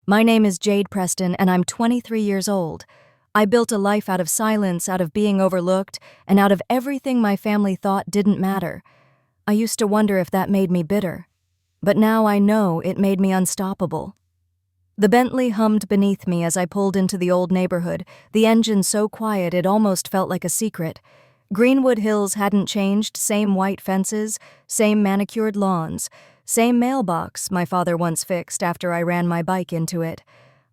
My name is Jade Preston, and I'm 23 years old. I built a life out of silence, out of being overlooked, and out of everything my family thought didn't matter. I used to wonder if that made me bitter. But now I know it made me unstoppable. The Bentley hummed beneath me as I pulled into the old neighborhood, the engine so quiet it almost felt like a secret. Greenwood Hills hadn't changed, same white fences, same manicured lawns, same mailbox my father once fixed after I ran my bike into it.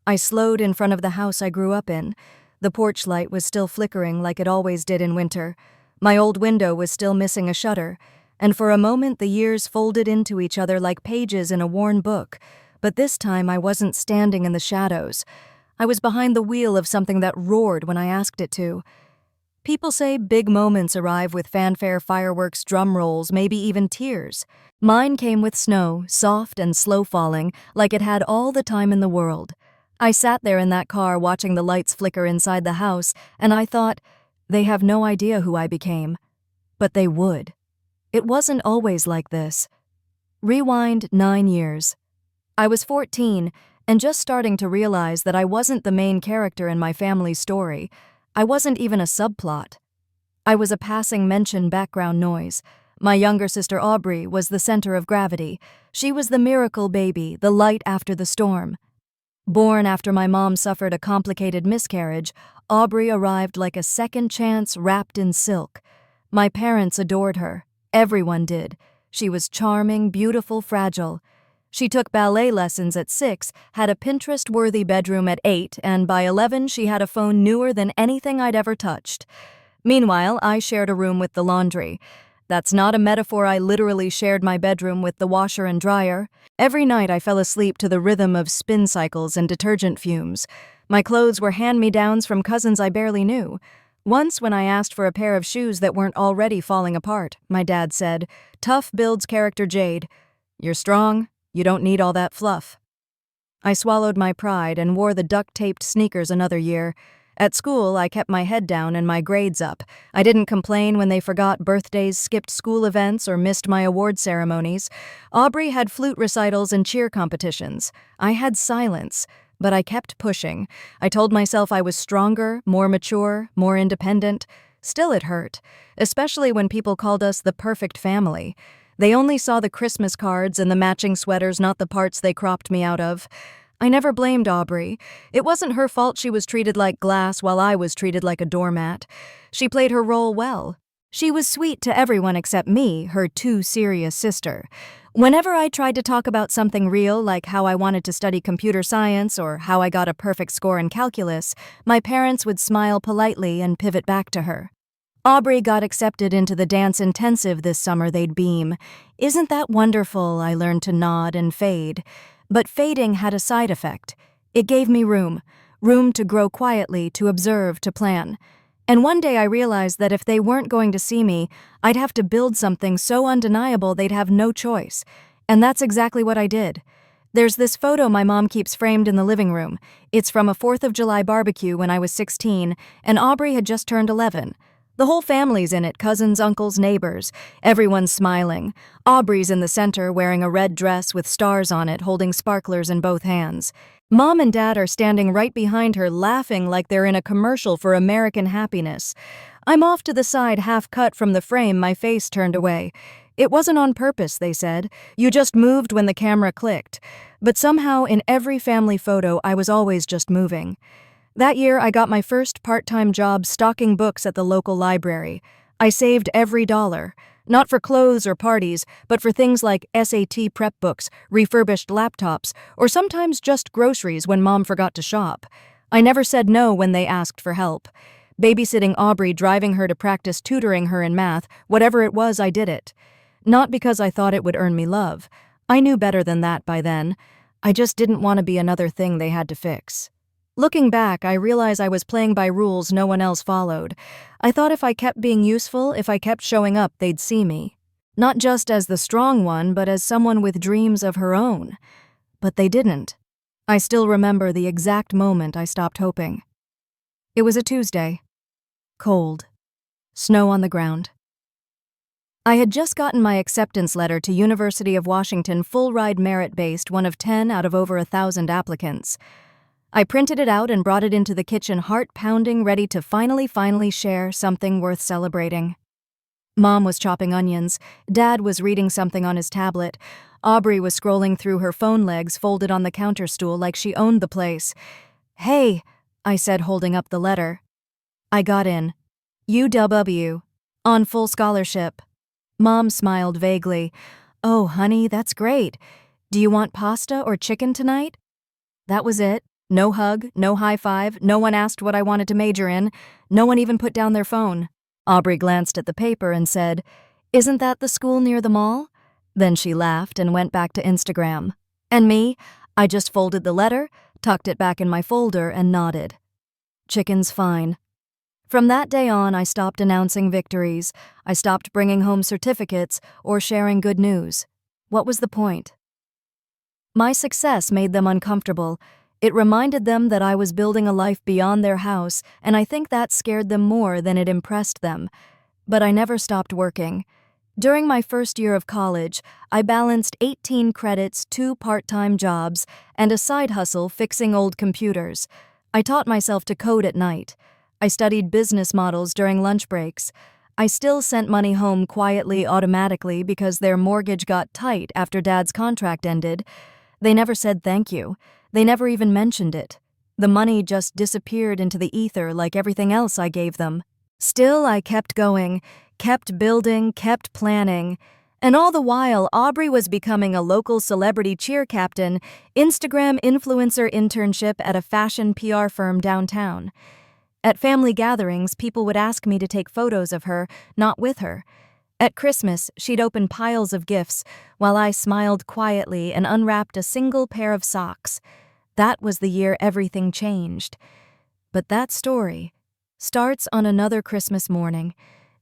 I slowed in front of the house I grew up in. The porch light was still flickering like it always did in winter. My old window was still missing a shutter, and for a moment the years folded into each other like pages in a worn book. But this time I wasn't standing in the shadows. I was behind the wheel of something that roared when I asked it to. People say big moments arrive with fanfare, fireworks, drum rolls, maybe even tears. Mine came with snow, soft and slow falling, like it had all the time in the world. I sat there in that car watching the lights flicker inside the house, and I thought, they have no idea who I became. But they would. It wasn't always like this. Rewind 9 years. I was 14 and just starting to realize that I wasn't the main character in my family's story. I wasn't even a subplot. I was a passing mention background noise. My younger sister Aubrey was the center of gravity. She was the miracle baby, the light after the storm. Born after my mom suffered a complicated miscarriage, Aubrey arrived like a second chance wrapped in silk. My parents adored her. Everyone did. She was charming, beautiful, fragile. She took ballet lessons at 6, had a Pinterest-worthy bedroom at 8, and by 11 she had a phone newer than anything I'd ever touched. Meanwhile, I shared a room with the laundry. That's not a metaphor. I literally shared my bedroom with the washer and dryer. Every night I fell asleep to the rhythm of spin cycles and detergent fumes. My clothes were hand-me-downs from cousins I barely knew. Once, when I asked for a pair of shoes that weren't already falling apart, my dad said, "Tough builds character, Jade. You're strong. You don't need all that fluff." I swallowed my pride and wore the duct-taped sneakers another year. At school, I kept my head down and my grades up. I didn't complain when they forgot birthdays, skipped school events, or missed my award ceremonies. Aubrey had flute recitals and cheer competitions. I had silence, but I kept pushing. I told myself I was stronger, more mature, more independent. Still it hurt, especially when people called us the perfect family. They only saw the Christmas cards and the matching sweaters, not the parts they cropped me out of. I never blamed Aubrey. It wasn't her fault she was treated like glass while I was treated like a doormat. She played her role well. She was sweet to everyone except me, her too serious sister. Whenever I tried to talk about something real, like how I wanted to study computer science or how I got a perfect score in calculus, my parents would smile politely and pivot back to her. Aubrey got accepted into the dance intensive this summer. They'd beam. "Isn't that wonderful?" I learned to nod and fade. But fading had a side effect. It gave me room to grow quietly, to observe, to plan. And one day I realized that if they weren't going to see me, I'd have to build something so undeniable they'd have no choice. And that's exactly what I did. There's this photo my mom keeps framed in the living room. It's from a 4th of July barbecue when I was 16, and Aubrey had just turned 11. The whole family's in it, cousins, uncles, neighbors. Everyone's smiling. Aubrey's in the center, wearing a red dress with stars on it, holding sparklers in both hands. Mom and Dad are standing right behind her, laughing like they're in a commercial for American happiness. I'm off to the side, half cut from the frame, my face turned away. It wasn't on purpose, they said. You just moved when the camera clicked. But somehow, in every family photo, I was always just moving. That year, I got my first part-time job stocking books at the local library. I saved every dollar, not for clothes or parties, but for things like SAT prep books, refurbished laptops, or sometimes just groceries when Mom forgot to shop. I never said no when they asked for help. Babysitting Aubrey, driving her to practice, tutoring her in math, whatever it was, I did it. Not because I thought it would earn me love. I knew better than that by then. I just didn't want to be another thing they had to fix. Looking back, I realize I was playing by rules no one else followed. I thought if I kept being useful, if I kept showing up, they'd see me. Not just as the strong one, but as someone with dreams of her own. But they didn't. I still remember the exact moment I stopped hoping. It was a Tuesday. Cold. Snow on the ground. I had just gotten my acceptance letter to University of Washington full-ride merit-based, one of 10 out of over 1,000 applicants. I printed it out and brought it into the kitchen, heart-pounding, ready to finally share something worth celebrating. Mom was chopping onions, Dad was reading something on his tablet, Aubrey was scrolling through her phone, legs folded on the counter stool like she owned the place. "Hey," I said, holding up the letter. "I got in. UW. On full scholarship." Mom smiled vaguely. "Oh, honey, that's great. Do you want pasta or chicken tonight?" That was it. No hug, no high five, no one asked what I wanted to major in, no one even put down their phone. Aubrey glanced at the paper and said, "Isn't that the school near the mall?" Then she laughed and went back to Instagram. And me, I just folded the letter, tucked it back in my folder, and nodded. Chicken's fine. From that day on, I stopped announcing victories. I stopped bringing home certificates or sharing good news. What was the point? My success made them uncomfortable. It reminded them that I was building a life beyond their house, and I think that scared them more than it impressed them. But I never stopped working. During my first year of college, I balanced 18 credits, 2 part-time jobs, and a side hustle fixing old computers. I taught myself to code at night. I studied business models during lunch breaks. I still sent money home quietly, automatically, because their mortgage got tight after Dad's contract ended. They never said thank you. They never even mentioned it. The money just disappeared into the ether like everything else I gave them. Still, I kept going, kept building, kept planning. And all the while, Aubrey was becoming a local celebrity cheer captain, Instagram influencer internship at a fashion PR firm downtown. At family gatherings, people would ask me to take photos of her, not with her. At Christmas, she'd open piles of gifts, while I smiled quietly and unwrapped a single pair of socks. That was the year everything changed. But that story starts on another Christmas morning.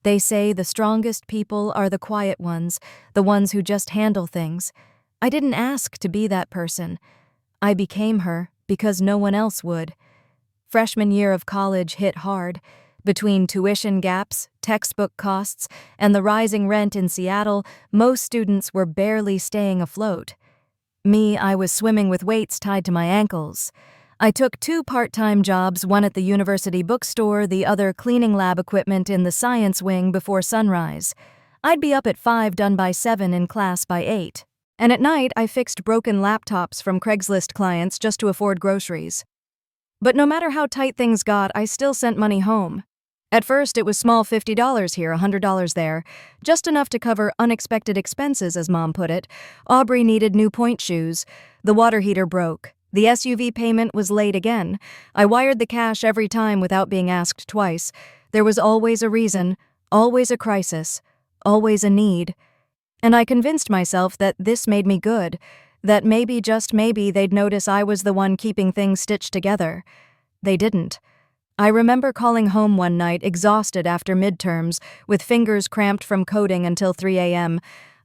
They say the strongest people are the quiet ones, the ones who just handle things. I didn't ask to be that person. I became her because no one else would. Freshman year of college hit hard. Between tuition gaps, textbook costs, and the rising rent in Seattle, most students were barely staying afloat. Me, I was swimming with weights tied to my ankles. I took 2 part-time jobs, one at the university bookstore, the other cleaning lab equipment in the science wing before sunrise. I'd be up at 5, done by 7, in class by 8. And at night, I fixed broken laptops from Craigslist clients just to afford groceries. But no matter how tight things got, I still sent money home. At first, it was small, $50 here, $100 there, just enough to cover unexpected expenses, as Mom put it. Aubrey needed new point shoes. The water heater broke. The SUV payment was late again. I wired the cash every time without being asked twice. There was always a reason, always a crisis, always a need. And I convinced myself that this made me good, that maybe, just maybe, they'd notice I was the one keeping things stitched together. They didn't. I remember calling home one night, exhausted after midterms, with fingers cramped from coding until 3 a.m.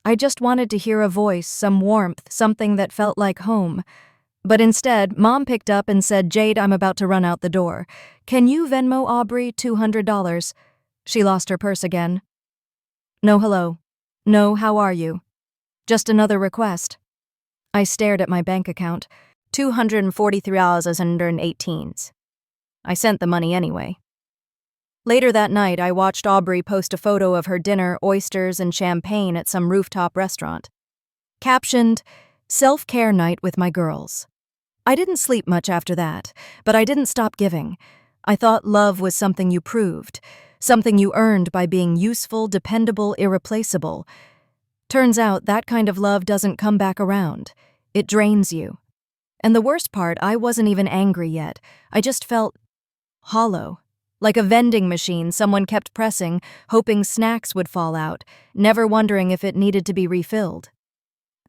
I just wanted to hear a voice, some warmth, something that felt like home. But instead, Mom picked up and said, "Jade, I'm about to run out the door. Can you Venmo Aubrey $200? She lost her purse again. No hello. No how are you. Just another request. I stared at my bank account. $243.18. I sent the money anyway. Later that night, I watched Aubrey post a photo of her dinner, oysters, and champagne at some rooftop restaurant. Captioned, "Self-care night with my girls." I didn't sleep much after that, but I didn't stop giving. I thought love was something you proved, something you earned by being useful, dependable, irreplaceable. Turns out that kind of love doesn't come back around. It drains you. And the worst part, I wasn't even angry yet. I just felt hollow. Like a vending machine someone kept pressing, hoping snacks would fall out, never wondering if it needed to be refilled.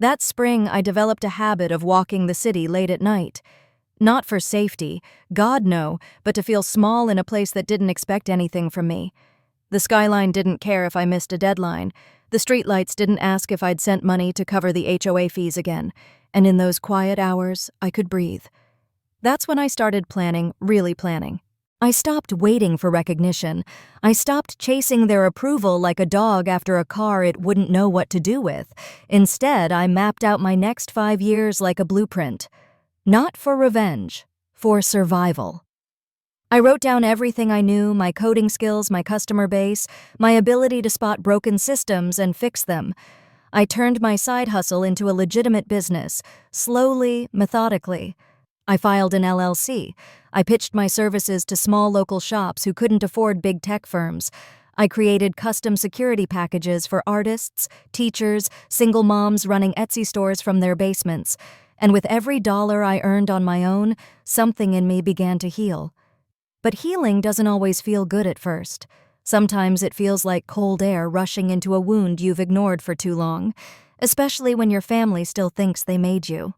That spring, I developed a habit of walking the city late at night. Not for safety, God no, but to feel small in a place that didn't expect anything from me. The skyline didn't care if I missed a deadline. The streetlights didn't ask if I'd sent money to cover the HOA fees again. And in those quiet hours, I could breathe. That's when I started planning, really planning. I stopped waiting for recognition. I stopped chasing their approval like a dog after a car it wouldn't know what to do with. Instead, I mapped out my next 5 years like a blueprint. Not for revenge, for survival. I wrote down everything I knew, my coding skills, my customer base, my ability to spot broken systems and fix them. I turned my side hustle into a legitimate business, slowly, methodically. I filed an LLC. I pitched my services to small local shops who couldn't afford big tech firms. I created custom security packages for artists, teachers, single moms running Etsy stores from their basements. And with every dollar I earned on my own, something in me began to heal. But healing doesn't always feel good at first. Sometimes it feels like cold air rushing into a wound you've ignored for too long, especially when your family still thinks they made you.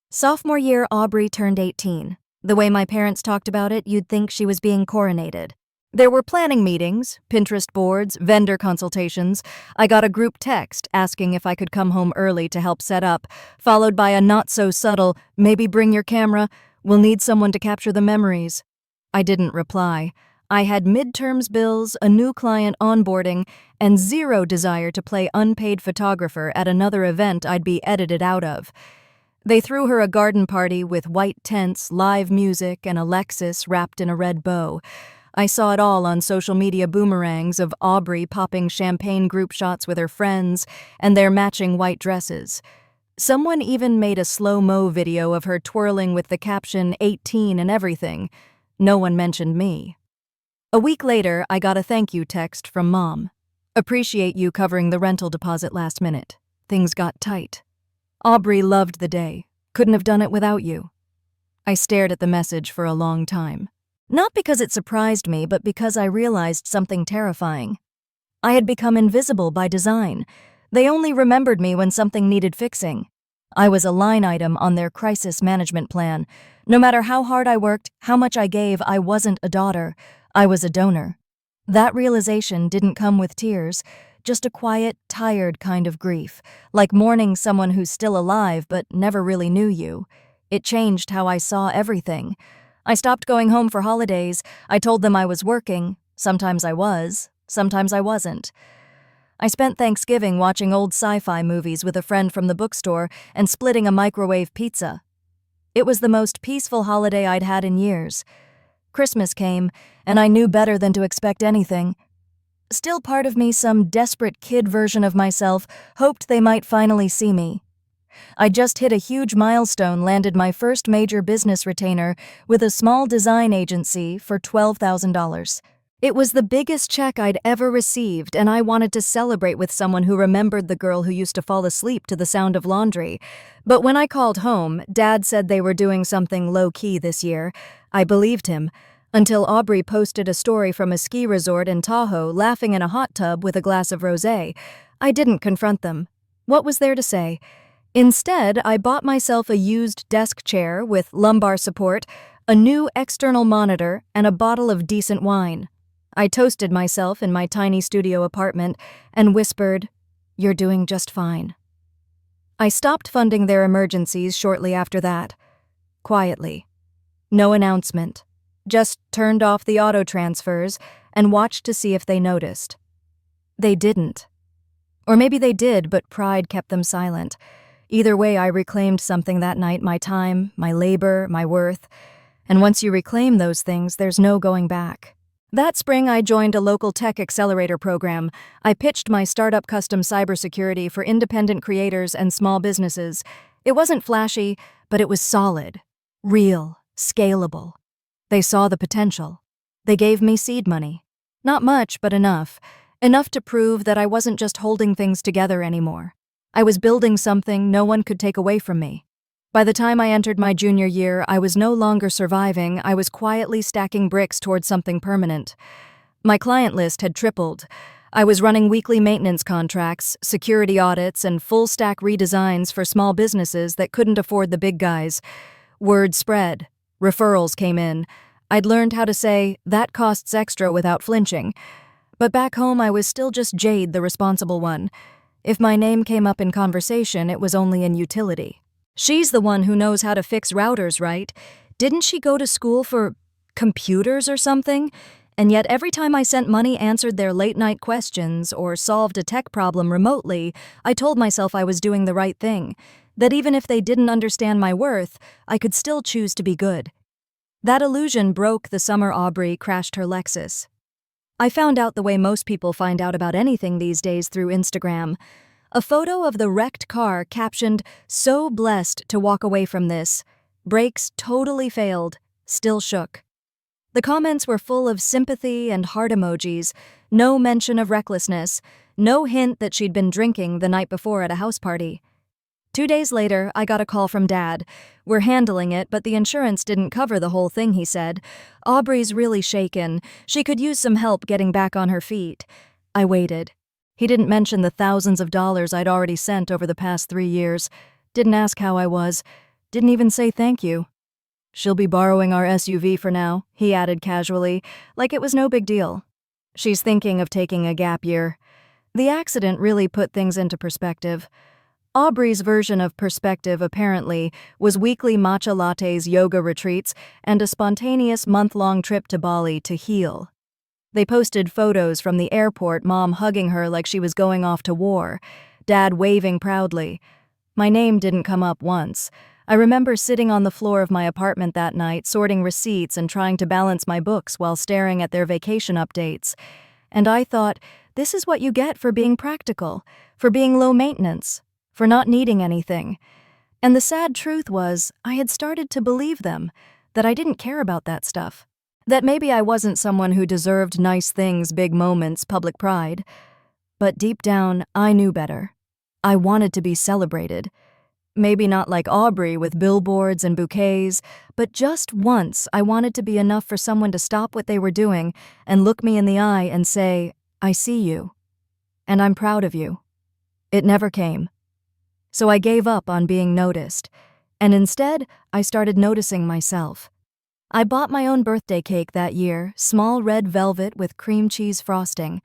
Sophomore year, Aubrey turned 18. The way my parents talked about it, you'd think she was being coronated. There were planning meetings, Pinterest boards, vendor consultations. I got a group text asking if I could come home early to help set up, followed by a not-so-subtle, maybe bring your camera, we'll need someone to capture the memories. I didn't reply. I had midterms bills, a new client onboarding, and zero desire to play unpaid photographer at another event I'd be edited out of. They threw her a garden party with white tents, live music, and a Lexus wrapped in a red bow. I saw it all on social media boomerangs of Aubrey popping champagne group shots with her friends and their matching white dresses. Someone even made a slow-mo video of her twirling with the caption 18 and everything. No one mentioned me. A week later, I got a thank you text from Mom. Appreciate you covering the rental deposit last minute. Things got tight. Aubrey loved the day. Couldn't have done it without you. I stared at the message for a long time. Not because it surprised me, but because I realized something terrifying. I had become invisible by design. They only remembered me when something needed fixing. I was a line item on their crisis management plan. No matter how hard I worked, how much I gave, I wasn't a daughter. I was a donor. That realization didn't come with tears. Just a quiet, tired kind of grief, like mourning someone who's still alive but never really knew you. It changed how I saw everything. I stopped going home for holidays. I told them I was working. Sometimes I was, sometimes I wasn't. I spent Thanksgiving watching old sci-fi movies with a friend from the bookstore and splitting a microwave pizza. It was the most peaceful holiday I'd had in years. Christmas came, and I knew better than to expect anything. Still part of me, some desperate kid version of myself, hoped they might finally see me. I just hit a huge milestone, landed my first major business retainer with a small design agency for $12,000. It was the biggest check I'd ever received, and I wanted to celebrate with someone who remembered the girl who used to fall asleep to the sound of laundry. But when I called home, Dad said they were doing something low-key this year. I believed him. Until Aubrey posted a story from a ski resort in Tahoe laughing in a hot tub with a glass of rosé. I didn't confront them. What was there to say? Instead, I bought myself a used desk chair with lumbar support, a new external monitor, and a bottle of decent wine. I toasted myself in my tiny studio apartment and whispered, "You're doing just fine." I stopped funding their emergencies shortly after that. Quietly. No announcement. Just turned off the auto transfers and watched to see if they noticed. They didn't. Or maybe they did, but pride kept them silent. Either way, I reclaimed something that night, my time, my labor, my worth. And once you reclaim those things, there's no going back. That spring, I joined a local tech accelerator program. I pitched my startup custom cybersecurity for independent creators and small businesses. It wasn't flashy, but it was solid, real, scalable. They saw the potential. They gave me seed money. Not much, but enough. Enough to prove that I wasn't just holding things together anymore. I was building something no one could take away from me. By the time I entered my junior year, I was no longer surviving. I was quietly stacking bricks towards something permanent. My client list had tripled. I was running weekly maintenance contracts, security audits, and full-stack redesigns for small businesses that couldn't afford the big guys. Word spread. Referrals came in. I'd learned how to say, "That costs extra," without flinching. But back home, I was still just Jade, the responsible one. If my name came up in conversation, it was only in utility. "She's the one who knows how to fix routers, right? Didn't she go to school for..." computers or something? And yet every time I sent money, answered their late-night questions, or solved a tech problem remotely, I told myself I was doing the right thing, that even if they didn't understand my worth, I could still choose to be good. That illusion broke the summer Aubrey crashed her Lexus. I found out the way most people find out about anything these days, through Instagram. A photo of the wrecked car captioned, "So blessed to walk away from this. Brakes totally failed. Still shook." The comments were full of sympathy and heart emojis, no mention of recklessness, no hint that she'd been drinking the night before at a house party. 2 days later, I got a call from Dad. "We're handling it, but the insurance didn't cover the whole thing," he said. "Aubrey's really shaken. She could use some help getting back on her feet." I waited. He didn't mention the thousands of dollars I'd already sent over the past 3 years. Didn't ask how I was. Didn't even say thank you. "She'll be borrowing our SUV for now," he added casually, like it was no big deal. "She's thinking of taking a gap year." The accident really put things into perspective. Aubrey's version of perspective, apparently, was weekly matcha lattes, yoga retreats, and a spontaneous month-long trip to Bali to heal. They posted photos from the airport, Mom hugging her like she was going off to war, Dad waving proudly. My name didn't come up once. I remember sitting on the floor of my apartment that night, sorting receipts and trying to balance my books while staring at their vacation updates. And I thought, this is what you get for being practical, for being low maintenance, for not needing anything. And the sad truth was, I had started to believe them, that I didn't care about that stuff. That maybe I wasn't someone who deserved nice things, big moments, public pride. But deep down, I knew better. I wanted to be celebrated. Maybe not like Aubrey with billboards and bouquets, but just once I wanted to be enough for someone to stop what they were doing and look me in the eye and say, "I see you. And I'm proud of you." It never came. So I gave up on being noticed, and instead, I started noticing myself. I bought my own birthday cake that year, small red velvet with cream cheese frosting.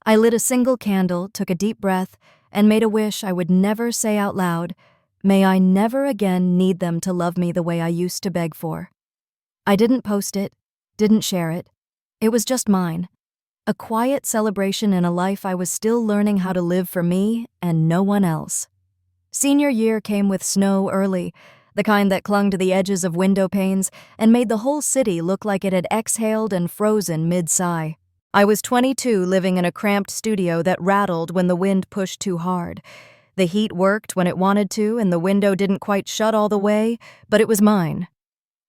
I lit a single candle, took a deep breath, and made a wish I would never say out loud, "May I never again need them to love me the way I used to beg for." I didn't post it, didn't share it. It was just mine. A quiet celebration in a life I was still learning how to live for me and no one else. Senior year came with snow early, the kind that clung to the edges of window panes and made the whole city look like it had exhaled and frozen mid-sigh. I was 22, living in a cramped studio that rattled when the wind pushed too hard. The heat worked when it wanted to, and the window didn't quite shut all the way, but it was mine.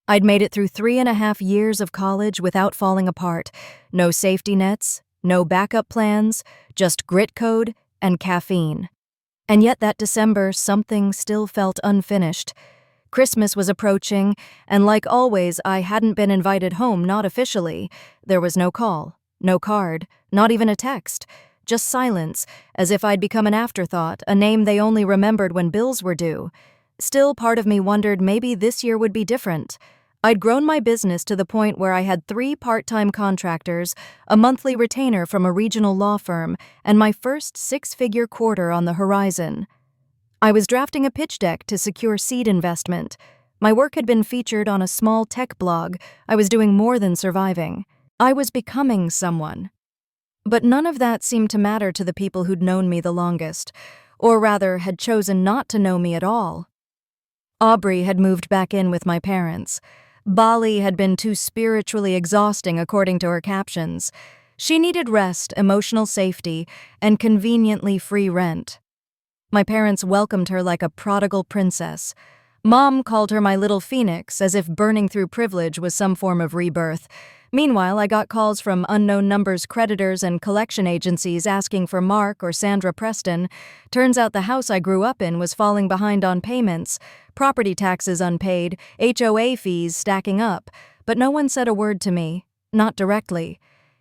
I'd made it through 3.5 years of college without falling apart. No safety nets, no backup plans, just grit code and caffeine. And yet that December, something still felt unfinished. Christmas was approaching, and like always, I hadn't been invited home, not officially. There was no call, no card, not even a text. Just silence, as if I'd become an afterthought, a name they only remembered when bills were due. Still, part of me wondered maybe this year would be different. I'd grown my business to the point where I had 3 part-time contractors, a monthly retainer from a regional law firm, and my first 6-figure quarter on the horizon. I was drafting a pitch deck to secure seed investment. My work had been featured on a small tech blog. I was doing more than surviving. I was becoming someone. But none of that seemed to matter to the people who'd known me the longest, or rather had chosen not to know me at all. Aubrey had moved back in with my parents. Bali had been too spiritually exhausting, according to her captions. She needed rest, emotional safety, and conveniently free rent. My parents welcomed her like a prodigal princess. Mom called her my little phoenix, as if burning through privilege was some form of rebirth. Meanwhile, I got calls from unknown numbers, creditors, and collection agencies asking for Mark or Sandra Preston. Turns out the house I grew up in was falling behind on payments, property taxes unpaid, HOA fees stacking up, but no one said a word to me, not directly.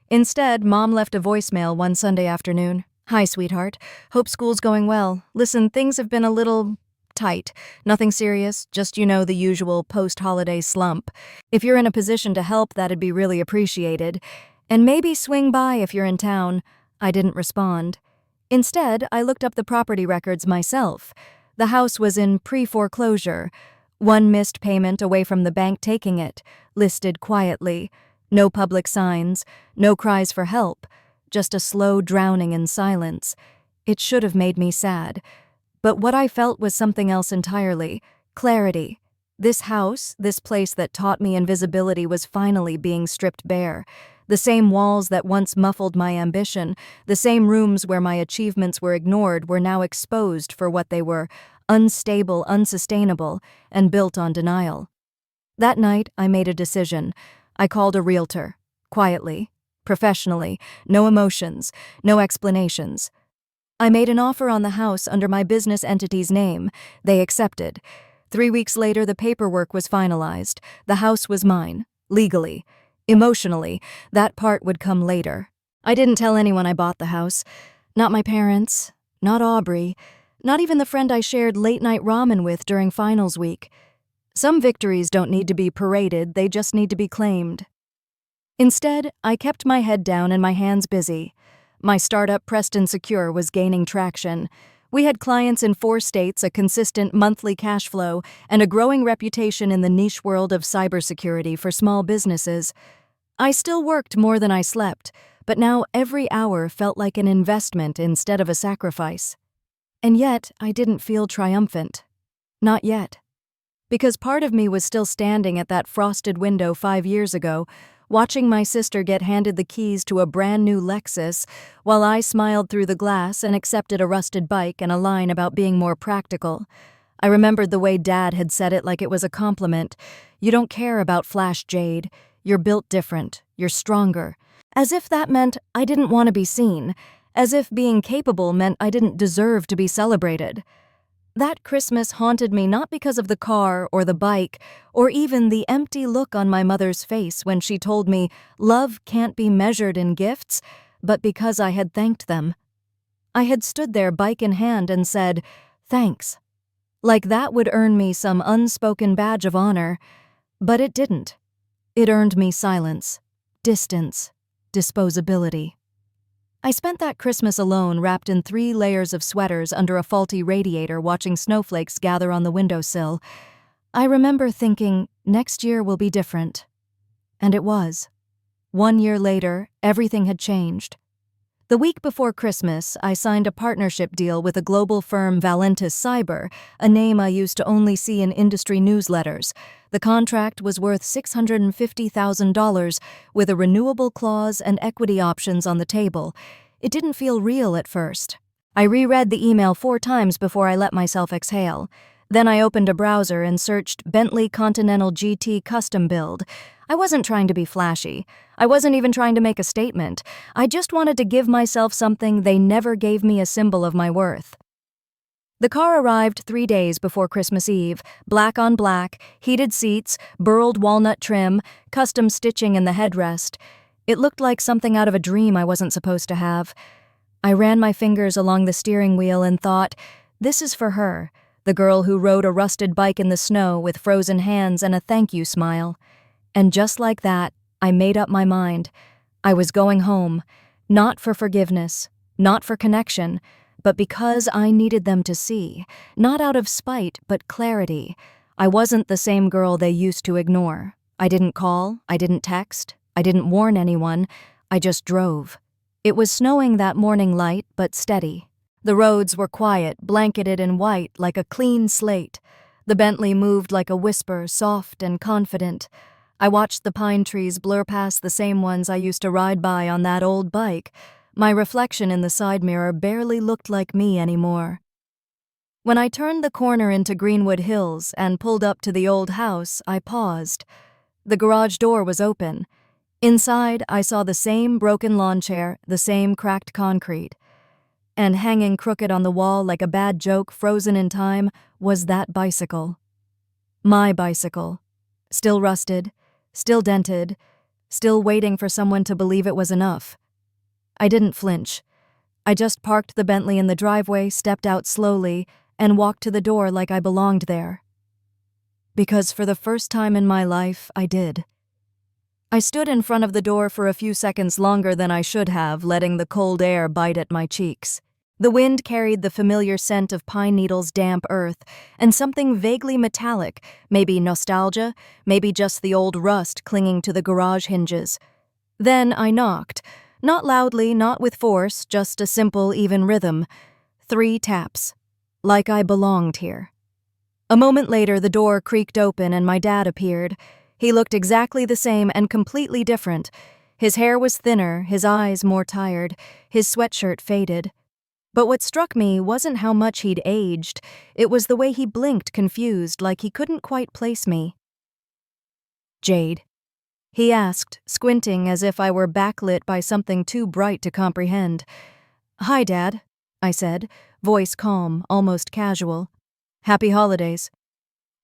Instead, Mom left a voicemail one Sunday afternoon. "Hi, sweetheart. Hope school's going well. Listen, things have been a little tight. Nothing serious, just, the usual post-holiday slump. If you're in a position to help, that'd be really appreciated. And maybe swing by if you're in town." I didn't respond. Instead, I looked up the property records myself. The house was in pre-foreclosure. One missed payment away from the bank taking it, listed quietly. No public signs, no cries for help, just a slow drowning in silence. It should have made me sad. But what I felt was something else entirely. Clarity. This house, this place that taught me invisibility, was finally being stripped bare. The same walls that once muffled my ambition, the same rooms where my achievements were ignored, were now exposed for what they were: unstable, unsustainable, and built on denial. That night, I made a decision. I called a realtor. Quietly, professionally, no emotions, no explanations. I made an offer on the house under my business entity's name. They accepted. 3 weeks later, the paperwork was finalized. The house was mine, legally. Emotionally, that part would come later. I didn't tell anyone I bought the house. Not my parents, not Aubrey, not even the friend I shared late-night ramen with during finals week. Some victories don't need to be paraded, they just need to be claimed. Instead, I kept my head down and my hands busy. My startup Preston Secure was gaining traction. We had clients in 4 states, a consistent monthly cash flow, and a growing reputation in the niche world of cybersecurity for small businesses. I still worked more than I slept, but now every hour felt like an investment instead of a sacrifice. And yet, I didn't feel triumphant. Not yet. Because part of me was still standing at that frosted window 5 years ago, watching my sister get handed the keys to a brand new Lexus, while I smiled through the glass and accepted a rusted bike and a line about being more practical. I remembered the way Dad had said it like it was a compliment. "You don't care about flash jade. You're built different. You're stronger." As if that meant I didn't want to be seen. As if being capable meant I didn't deserve to be celebrated. That Christmas haunted me not because of the car or the bike, or even the empty look on my mother's face when she told me love can't be measured in gifts, but because I had thanked them. I had stood there, bike in hand, and said, "Thanks." Like that would earn me some unspoken badge of honor. But it didn't. It earned me silence, distance, disposability. I spent that Christmas alone, wrapped in 3 layers of sweaters under a faulty radiator, watching snowflakes gather on the windowsill. I remember thinking, next year will be different. And it was. 1 year later, everything had changed. The week before Christmas, I signed a partnership deal with a global firm, Valentis Cyber, a name I used to only see in industry newsletters. The contract was worth $650,000, with a renewable clause and equity options on the table. It didn't feel real at first. I reread the email 4 times before I let myself exhale. Then I opened a browser and searched Bentley Continental GT custom build. I wasn't trying to be flashy. I wasn't even trying to make a statement. I just wanted to give myself something they never gave me: a symbol of my worth. The car arrived 3 days before Christmas Eve, black on black, heated seats, burled walnut trim, custom stitching in the headrest. It looked like something out of a dream I wasn't supposed to have. I ran my fingers along the steering wheel and thought, this is for her, the girl who rode a rusted bike in the snow with frozen hands and a thank you smile. And just like that, I made up my mind. I was going home, not for forgiveness, not for connection, but because I needed them to see, not out of spite, but clarity. I wasn't the same girl they used to ignore. I didn't call, I didn't text, I didn't warn anyone, I just drove. It was snowing that morning, light but steady. The roads were quiet, blanketed in white like a clean slate. The Bentley moved like a whisper, soft and confident. I watched the pine trees blur past the same ones I used to ride by on that old bike. My reflection in the side mirror barely looked like me anymore. When I turned the corner into Greenwood Hills and pulled up to the old house, I paused. The garage door was open. Inside, I saw the same broken lawn chair, the same cracked concrete. And hanging crooked on the wall like a bad joke frozen in time was that bicycle. My bicycle. Still rusted, still dented, still waiting for someone to believe it was enough. I didn't flinch. I just parked the Bentley in the driveway, stepped out slowly, and walked to the door like I belonged there. Because for the first time in my life, I did. I stood in front of the door for a few seconds longer than I should have, letting the cold air bite at my cheeks. The wind carried the familiar scent of pine needles' damp earth, and something vaguely metallic, maybe nostalgia, maybe just the old rust clinging to the garage hinges. Then I knocked. Not loudly, not with force, just a simple, even rhythm. 3 taps. Like I belonged here. A moment later, the door creaked open and my dad appeared. He looked exactly the same and completely different. His hair was thinner, his eyes more tired, his sweatshirt faded. But what struck me wasn't how much he'd aged, it was the way he blinked confused, like he couldn't quite place me. "Jade?" he asked, squinting as if I were backlit by something too bright to comprehend. "Hi, Dad," I said, voice calm, almost casual. "Happy holidays."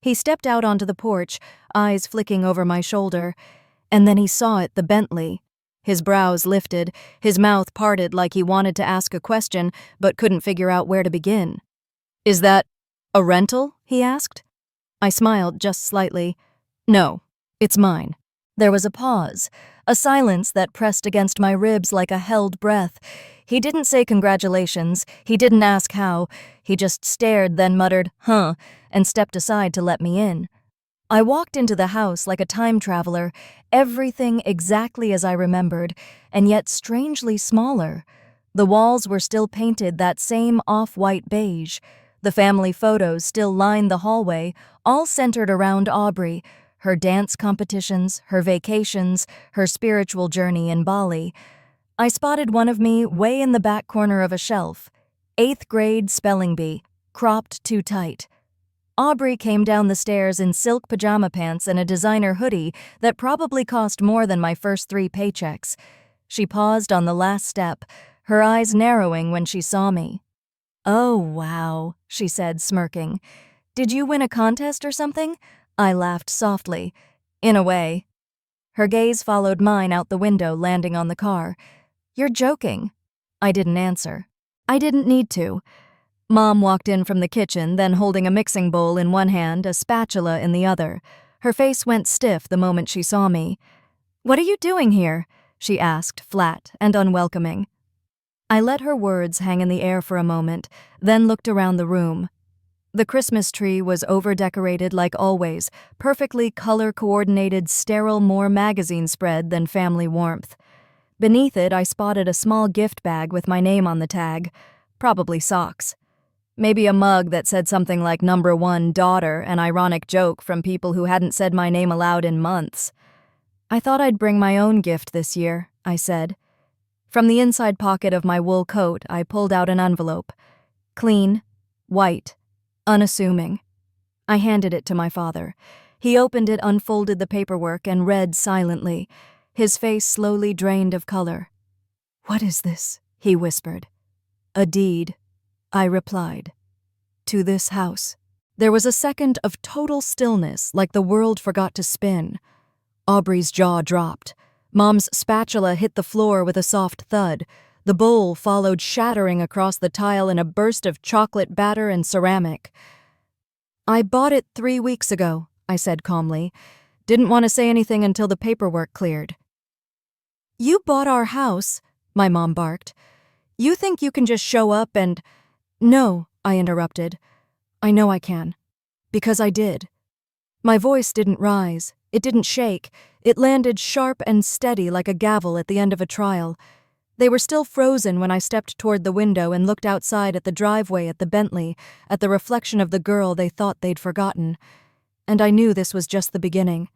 He stepped out onto the porch, eyes flicking over my shoulder, and then he saw it, the Bentley. His brows lifted, his mouth parted like he wanted to ask a question but couldn't figure out where to begin. "Is that a rental?" he asked. I smiled just slightly. "No, it's mine." There was a pause, a silence that pressed against my ribs like a held breath. He didn't say congratulations, he didn't ask how, he just stared, then muttered, "Huh," and stepped aside to let me in. I walked into the house like a time traveler, everything exactly as I remembered, and yet strangely smaller. The walls were still painted that same off-white beige. The family photos still lined the hallway, all centered around Aubrey, her dance competitions, her vacations, her spiritual journey in Bali. I spotted one of me way in the back corner of a shelf. 8th grade spelling bee, cropped too tight. Aubrey came down the stairs in silk pajama pants and a designer hoodie that probably cost more than my first 3 paychecks. She paused on the last step, her eyes narrowing when she saw me. "Oh, wow," she said, smirking. "Did you win a contest or something?" I laughed softly. "In a way." Her gaze followed mine out the window, landing on the car. "You're joking." I didn't answer. I didn't need to. Mom walked in from the kitchen, then holding a mixing bowl in one hand, a spatula in the other. Her face went stiff the moment she saw me. "What are you doing here?" she asked, flat and unwelcoming. I let her words hang in the air for a moment, then looked around the room. The Christmas tree was over-decorated like always, perfectly color-coordinated, sterile, more magazine spread than family warmth. Beneath it, I spotted a small gift bag with my name on the tag. Probably socks. Maybe a mug that said something like "Number 1 Daughter," an ironic joke from people who hadn't said my name aloud in months. "I thought I'd bring my own gift this year," I said. From the inside pocket of my wool coat, I pulled out an envelope. Clean, white, unassuming. I handed it to my father. He opened it, unfolded the paperwork, and read silently. His face slowly drained of color. "What is this?" he whispered. "A deed," I replied. "To this house." There was a second of total stillness, like the world forgot to spin. Aubrey's jaw dropped. Mom's spatula hit the floor with a soft thud. The bowl followed, shattering across the tile in a burst of chocolate batter and ceramic. "I bought it 3 weeks ago," I said calmly. "Didn't want to say anything until the paperwork cleared." "You bought our house," my mom barked. "You think you can just show up and—" "No," I interrupted. "I know I can. Because I did." My voice didn't rise. It didn't shake. It landed sharp and steady like a gavel at the end of a trial. They were still frozen when I stepped toward the window and looked outside at the driveway, at the Bentley, at the reflection of the girl they thought they'd forgotten. And I knew this was just the beginning.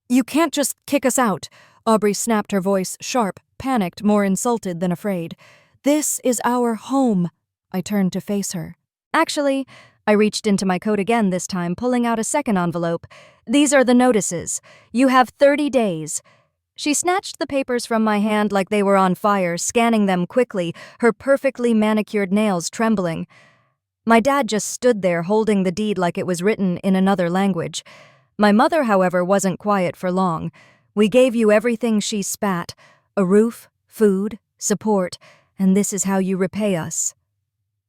"You can't just kick us out," Aubrey snapped, her voice sharp, panicked, more insulted than afraid. "This is our home." I turned to face her. "Actually," I reached into my coat again this time, pulling out a second envelope. "These are the notices. You have 30 days. She snatched the papers from my hand like they were on fire, scanning them quickly, her perfectly manicured nails trembling. My dad just stood there holding the deed like it was written in another language. My mother, however, wasn't quiet for long. "We gave you everything," she spat. "A roof, food, support, and this is how you repay us."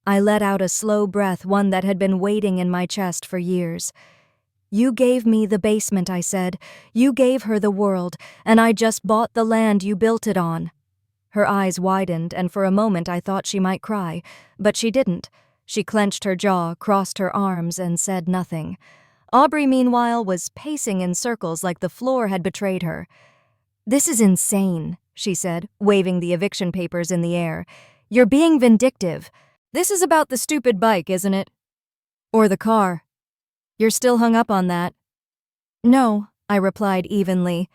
I let out a slow breath, one that had been waiting in my chest for years. "You gave me the basement," I said. "You gave her the world, and I just bought the land you built it on." Her eyes widened, and for a moment I thought she might cry, but she didn't. She clenched her jaw, crossed her arms, and said nothing. Aubrey, meanwhile, was pacing in circles like the floor had betrayed her. "This is insane," she said, waving the eviction papers in the air. "You're being vindictive. This is about the stupid bike, isn't it? Or the car? You're still hung up on that?" "No," I replied evenly.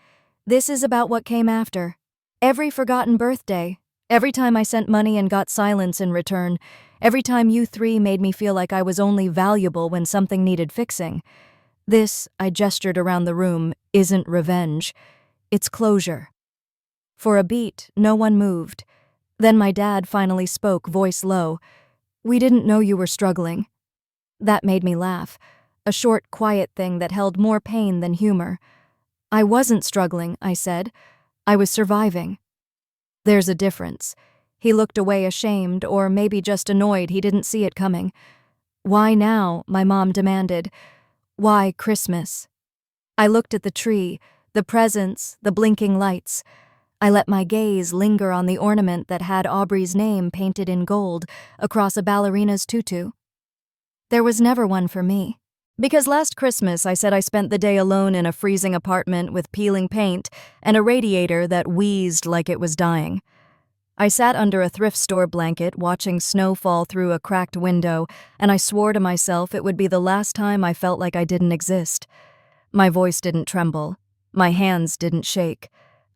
"This is about what came after. Every forgotten birthday, every time I sent money and got silence in return, every time you three made me feel like I was only valuable when something needed fixing. This," I gestured around the room, "isn't revenge. It's closure." For a beat, no one moved. Then my dad finally spoke, voice low. "We didn't know you were struggling." That made me laugh, a short, quiet thing that held more pain than humor. "I wasn't struggling," I said. "I was surviving." "There's a difference." He looked away ashamed, or maybe just annoyed he didn't see it coming. "Why now?" my mom demanded. "Why Christmas?" I looked at the tree, the presents, the blinking lights. I let my gaze linger on the ornament that had Aubrey's name painted in gold across a ballerina's tutu. There was never one for me. Because last Christmas I said I spent the day alone in a freezing apartment with peeling paint and a radiator that wheezed like it was dying. I sat under a thrift store blanket watching snow fall through a cracked window, and I swore to myself it would be the last time I felt like I didn't exist. My voice didn't tremble. My hands didn't shake.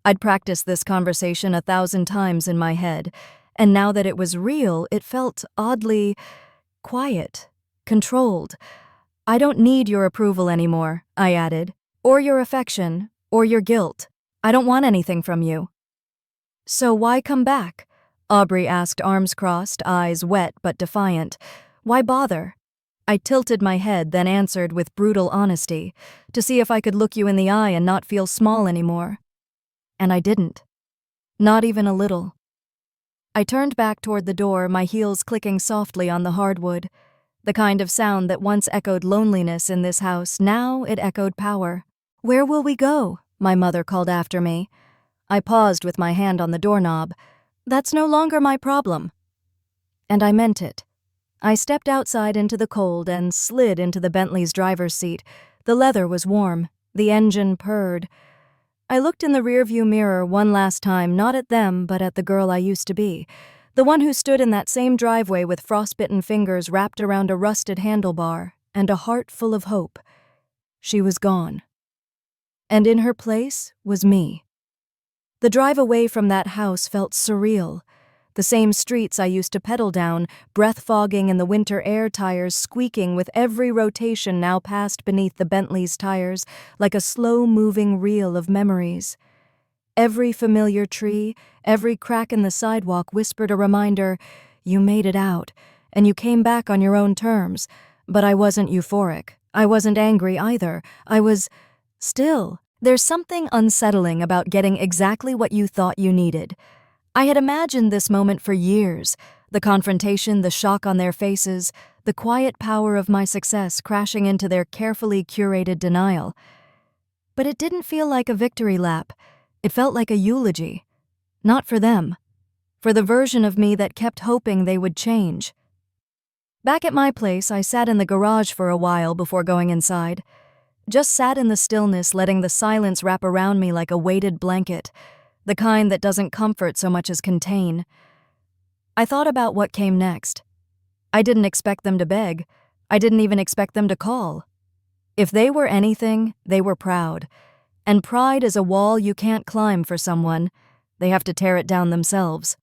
I'd practiced this conversation 1,000 times in my head, and now that it was real, it felt oddly quiet, controlled. "I don't need your approval anymore," I added, "or your affection, or your guilt. I don't want anything from you." "So why come back?" Aubrey asked, arms crossed, eyes wet but defiant. "Why bother?" I tilted my head, then answered with brutal honesty, "To see if I could look you in the eye and not feel small anymore." And I didn't. Not even a little. I turned back toward the door, my heels clicking softly on the hardwood. The kind of sound that once echoed loneliness in this house, now it echoed power. "Where will we go?" my mother called after me. I paused with my hand on the doorknob. "That's no longer my problem." And I meant it. I stepped outside into the cold and slid into the Bentley's driver's seat. The leather was warm. The engine purred. I looked in the rearview mirror one last time, not at them, but at the girl I used to be. The one who stood in that same driveway with frostbitten fingers wrapped around a rusted handlebar and a heart full of hope. She was gone. And in her place was me. The drive away from that house felt surreal. The same streets I used to pedal down, breath-fogging in the winter air, tires squeaking with every rotation now passed beneath the Bentley's tires like a slow-moving reel of memories. Every familiar tree, every crack in the sidewalk whispered a reminder, "You made it out, and you came back on your own terms." But I wasn't euphoric. I wasn't angry either. I was still. There's something unsettling about getting exactly what you thought you needed. I had imagined this moment for years, the confrontation, the shock on their faces, the quiet power of my success crashing into their carefully curated denial. But it didn't feel like a victory lap. It felt like a eulogy. Not for them. For the version of me that kept hoping they would change. Back at my place, I sat in the garage for a while before going inside. Just sat in the stillness, letting the silence wrap around me like a weighted blanket. The kind that doesn't comfort so much as contain. I thought about what came next. I didn't expect them to beg. I didn't even expect them to call. If they were anything, they were proud. And pride is a wall you can't climb for someone. They have to tear it down themselves.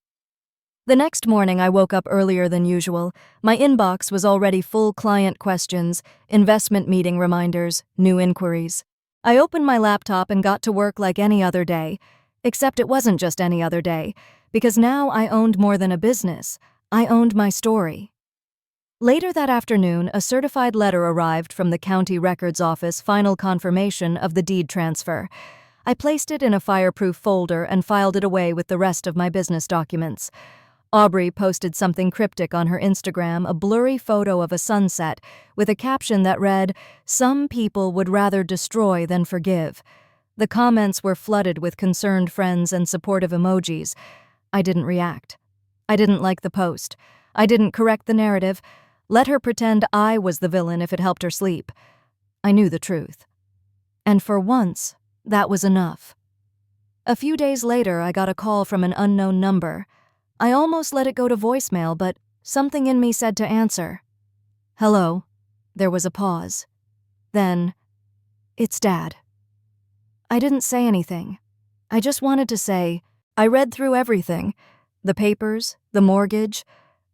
The next morning, I woke up earlier than usual. My inbox was already full: client questions, investment meeting reminders, new inquiries. I opened my laptop and got to work like any other day. Except it wasn't just any other day, because now I owned more than a business. I owned my story. Later that afternoon, a certified letter arrived from the county records office, final confirmation of the deed transfer. I placed it in a fireproof folder and filed it away with the rest of my business documents. Aubrey posted something cryptic on her Instagram, a blurry photo of a sunset with a caption that read, "Some people would rather destroy than forgive." The comments were flooded with concerned friends and supportive emojis. I didn't react. I didn't like the post. I didn't correct the narrative. Let her pretend I was the villain if it helped her sleep. I knew the truth. And for once, that was enough. A few days later, I got a call from an unknown number. I almost let it go to voicemail, but something in me said to answer. "Hello." There was a pause. Then, "It's Dad." I didn't say anything. I just wanted to say, I read through everything. The papers, the mortgage.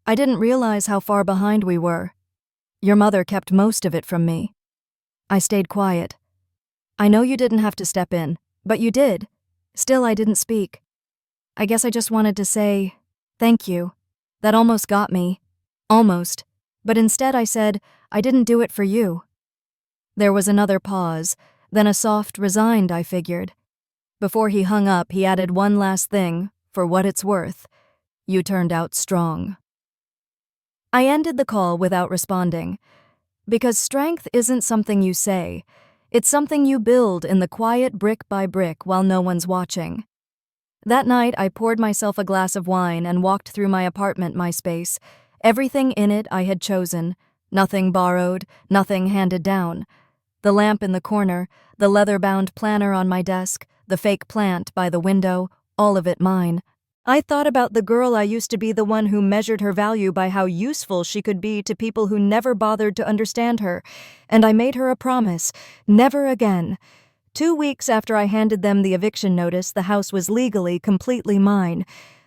I didn't realize how far behind we were. Your mother kept most of it from me. I stayed quiet. I know you didn't have to step in, but you did. Still, I didn't speak. I guess I just wanted to say, thank you. That almost got me. Almost. But instead I said, I didn't do it for you. There was another pause, then a soft, resigned, I figured. Before he hung up, he added one last thing, for what it's worth. You turned out strong. I ended the call without responding. Because strength isn't something you say. It's something you build in the quiet brick by brick while no one's watching. That night, I poured myself a glass of wine and walked through my apartment, my space. Everything in it I had chosen. Nothing borrowed, nothing handed down. The lamp in the corner, the leather-bound planner on my desk, the fake plant by the window, all of it mine. I thought about the girl I used to be, the one who measured her value by how useful she could be to people who never bothered to understand her, and I made her a promise, never again. 2 weeks after I handed them the eviction notice, the house was legally completely mine.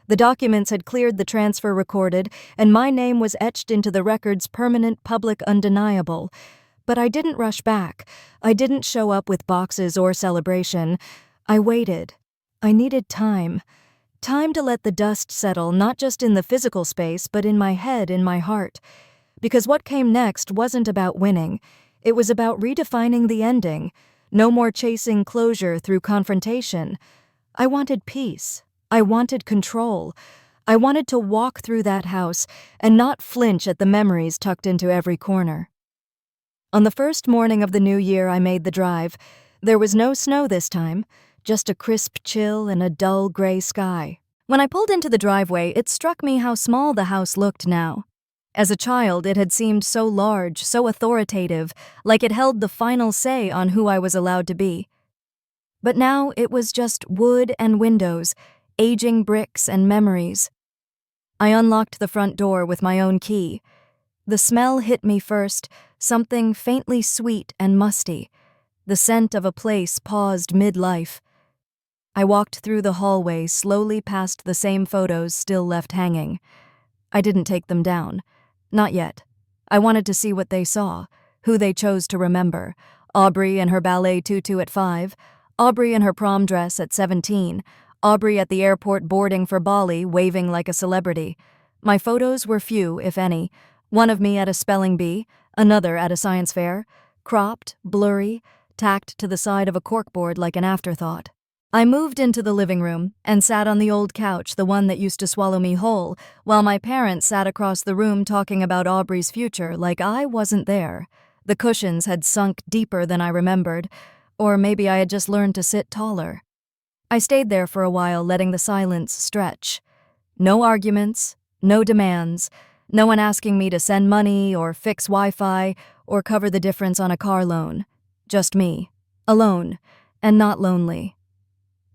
The documents had cleared, the transfer recorded, and my name was etched into the records, permanent, public, undeniable. But I didn't rush back. I didn't show up with boxes or celebration. I waited. I needed time. Time to let the dust settle, not just in the physical space, but in my head, in my heart. Because what came next wasn't about winning. It was about redefining the ending. No more chasing closure through confrontation. I wanted peace. I wanted control. I wanted to walk through that house and not flinch at the memories tucked into every corner. On the first morning of the new year, I made the drive. There was no snow this time, just a crisp chill and a dull gray sky. When I pulled into the driveway, it struck me how small the house looked now. As a child, it had seemed so large, so authoritative, like it held the final say on who I was allowed to be. But now it was just wood and windows, aging bricks and memories. I unlocked the front door with my own key. The smell hit me first, something faintly sweet and musty. The scent of a place paused mid-life. I walked through the hallway, slowly past the same photos still left hanging. I didn't take them down. Not yet. I wanted to see what they saw, who they chose to remember. Aubrey in her ballet tutu at 5, Aubrey in her prom dress at 17, Aubrey at the airport boarding for Bali, waving like a celebrity. My photos were few, if any. One of me at a spelling bee, another at a science fair, cropped, blurry, tacked to the side of a corkboard like an afterthought. I moved into the living room and sat on the old couch, the one that used to swallow me whole, while my parents sat across the room talking about Aubrey's future like I wasn't there. The cushions had sunk deeper than I remembered, or maybe I had just learned to sit taller. I stayed there for a while, letting the silence stretch. No arguments, no demands, no one asking me to send money or fix Wi-Fi or cover the difference on a car loan. Just me, alone, and not lonely.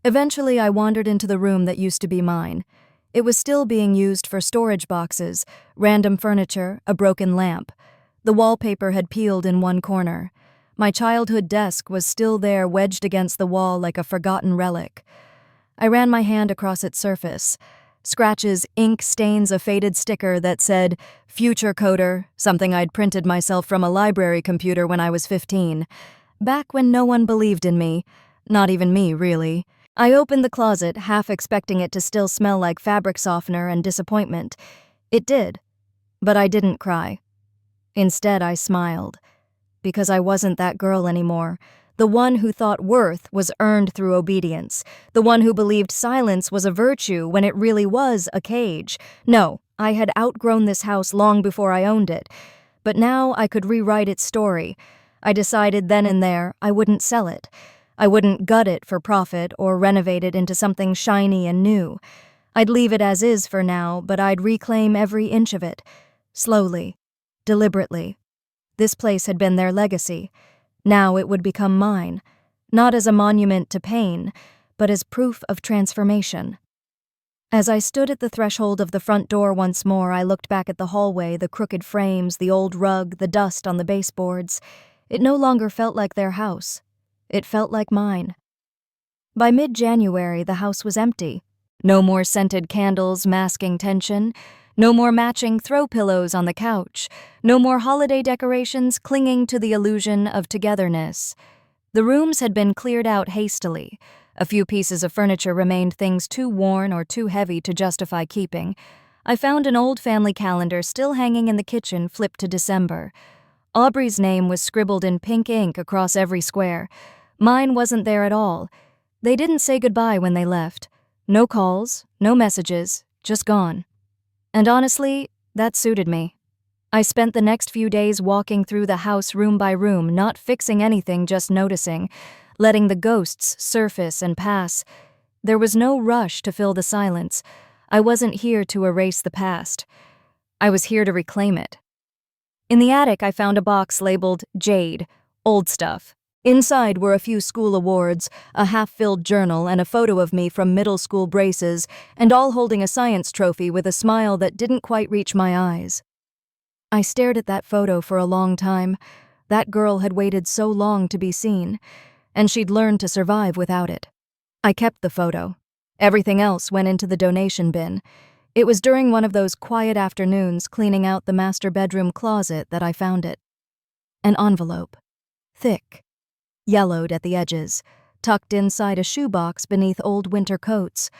Eventually, I wandered into the room that used to be mine. It was still being used for storage boxes, random furniture, a broken lamp. The wallpaper had peeled in one corner. My childhood desk was still there, wedged against the wall like a forgotten relic. I ran my hand across its surface. Scratches, ink stains, a faded sticker that said, "Future Coder," something I'd printed myself from a library computer when I was 15. Back when no one believed in me. Not even me, really. I opened the closet, half expecting it to still smell like fabric softener and disappointment. It did. But I didn't cry. Instead, I smiled. Because I wasn't that girl anymore. The one who thought worth was earned through obedience. The one who believed silence was a virtue when it really was a cage. No, I had outgrown this house long before I owned it. But now I could rewrite its story. I decided then and there I wouldn't sell it. I wouldn't gut it for profit or renovate it into something shiny and new. I'd leave it as is for now, but I'd reclaim every inch of it. Slowly. Deliberately. This place had been their legacy. Now it would become mine. Not as a monument to pain, but as proof of transformation. As I stood at the threshold of the front door once more, I looked back at the hallway, the crooked frames, the old rug, the dust on the baseboards. It no longer felt like their house. It felt like mine. By mid-January, the house was empty. No more scented candles masking tension. No more matching throw pillows on the couch. No more holiday decorations clinging to the illusion of togetherness. The rooms had been cleared out hastily. A few pieces of furniture remained, things too worn or too heavy to justify keeping. I found an old family calendar still hanging in the kitchen, flipped to December. Aubrey's name was scribbled in pink ink across every square. Mine wasn't there at all. They didn't say goodbye when they left. No calls, no messages, just gone. And honestly, that suited me. I spent the next few days walking through the house room by room, not fixing anything, just noticing, letting the ghosts surface and pass. There was no rush to fill the silence. I wasn't here to erase the past. I was here to reclaim it. In the attic, I found a box labeled Jade, old stuff. Inside were a few school awards, a half-filled journal, and a photo of me from middle school braces, and all holding a science trophy with a smile that didn't quite reach my eyes. I stared at that photo for a long time. That girl had waited so long to be seen, and she'd learned to survive without it. I kept the photo. Everything else went into the donation bin. It was during one of those quiet afternoons cleaning out the master bedroom closet that I found it. An envelope. Thick. Yellowed at the edges, tucked inside a shoebox beneath old winter coats.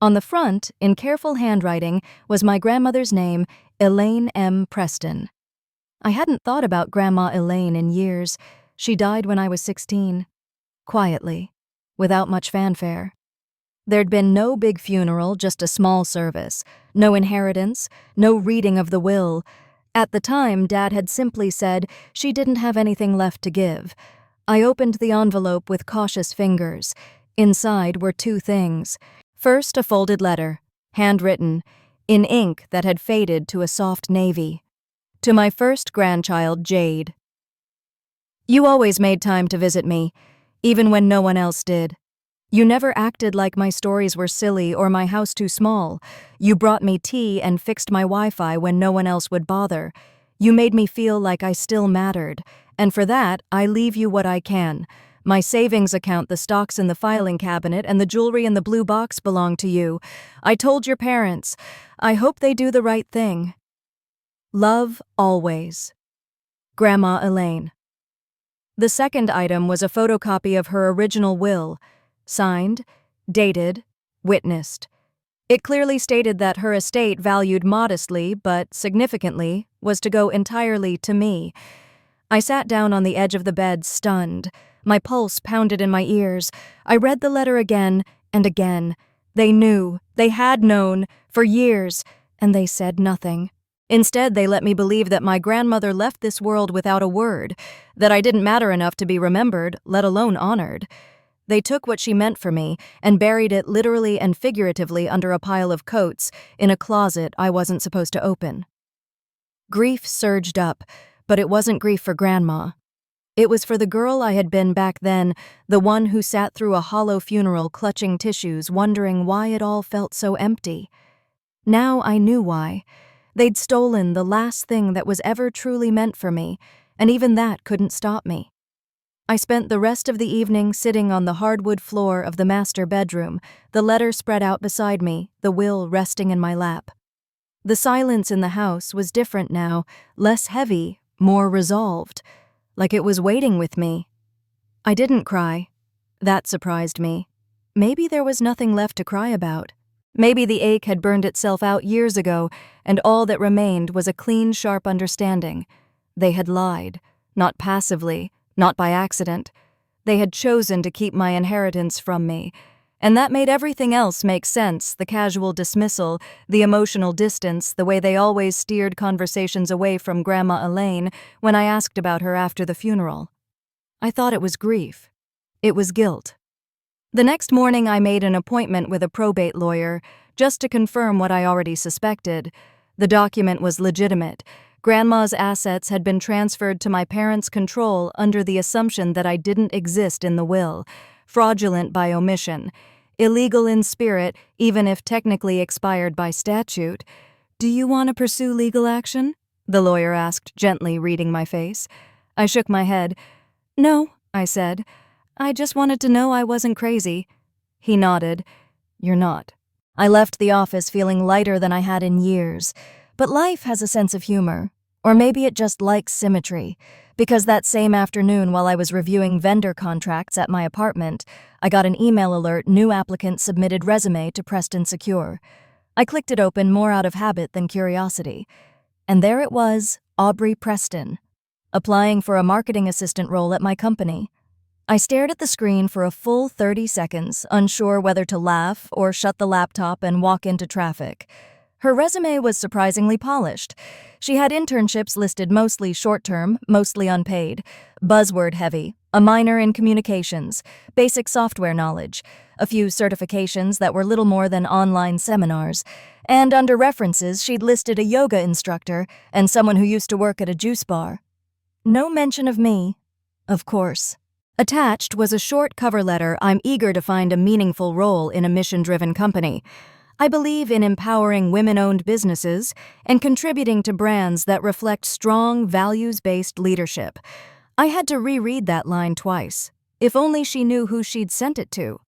On the front, in careful handwriting, was my grandmother's name, Elaine M. Preston. I hadn't thought about Grandma Elaine in years. She died when I was 16. Quietly, without much fanfare. There'd been no big funeral, just a small service. No inheritance, no reading of the will. At the time, Dad had simply said she didn't have anything left to give. I opened the envelope with cautious fingers. Inside were two things. First, a folded letter, handwritten, in ink that had faded to a soft navy. To my first grandchild, Jade. You always made time to visit me, even when no one else did. You never acted like my stories were silly or my house too small. You brought me tea and fixed my Wi-Fi when no one else would bother. You made me feel like I still mattered, and for that, I leave you what I can. My savings account, the stocks in the filing cabinet, and the jewelry in the blue box belong to you. I told your parents. I hope they do the right thing. Love, always. Grandma Elaine. The second item was a photocopy of her original will, signed, dated, witnessed. It clearly stated that her estate, valued modestly but significantly, was to go entirely to me. I sat down on the edge of the bed, stunned. My pulse pounded in my ears. I read the letter again and again. They knew, they had known, for years, and they said nothing. Instead, they let me believe that my grandmother left this world without a word, that I didn't matter enough to be remembered, let alone honored. They took what she meant for me and buried it literally and figuratively under a pile of coats in a closet I wasn't supposed to open. Grief surged up, but it wasn't grief for Grandma. It was for the girl I had been back then, the one who sat through a hollow funeral clutching tissues, wondering why it all felt so empty. Now I knew why. They'd stolen the last thing that was ever truly meant for me, and even that couldn't stop me. I spent the rest of the evening sitting on the hardwood floor of the master bedroom, the letter spread out beside me, the will resting in my lap. The silence in the house was different now, less heavy, more resolved, like it was waiting with me. I didn't cry. That surprised me. Maybe there was nothing left to cry about. Maybe the ache had burned itself out years ago, and all that remained was a clean, sharp understanding. They had lied, not passively, not by accident. They had chosen to keep my inheritance from me, and that made everything else make sense, the casual dismissal, the emotional distance, the way they always steered conversations away from Grandma Elaine when I asked about her after the funeral. I thought it was grief. It was guilt. The next morning I made an appointment with a probate lawyer, just to confirm what I already suspected. The document was legitimate. Grandma's assets had been transferred to my parents' control under the assumption that I didn't exist in the will. Fraudulent by omission. Illegal in spirit, even if technically expired by statute. "Do you want to pursue legal action?" the lawyer asked, gently reading my face. I shook my head. "No," I said. "I just wanted to know I wasn't crazy." He nodded. "You're not." I left the office feeling lighter than I had in years. But life has a sense of humor. Or maybe it just likes symmetry. Because that same afternoon while I was reviewing vendor contracts at my apartment, I got an email alert new applicant submitted resume to Preston Secure. I clicked it open more out of habit than curiosity. And there it was, Aubrey Preston, applying for a marketing assistant role at my company. I stared at the screen for a full 30 seconds, unsure whether to laugh or shut the laptop and walk into traffic. Her resume was surprisingly polished. She had internships listed mostly short-term, mostly unpaid, buzzword-heavy, a minor in communications, basic software knowledge, a few certifications that were little more than online seminars, and under references she'd listed a yoga instructor and someone who used to work at a juice bar. No mention of me, of course. Attached was a short cover letter. I'm eager to find a meaningful role in a mission-driven company. I believe in empowering women-owned businesses and contributing to brands that reflect strong, values-based leadership. I had to reread that line twice. If only she knew who she'd sent it to.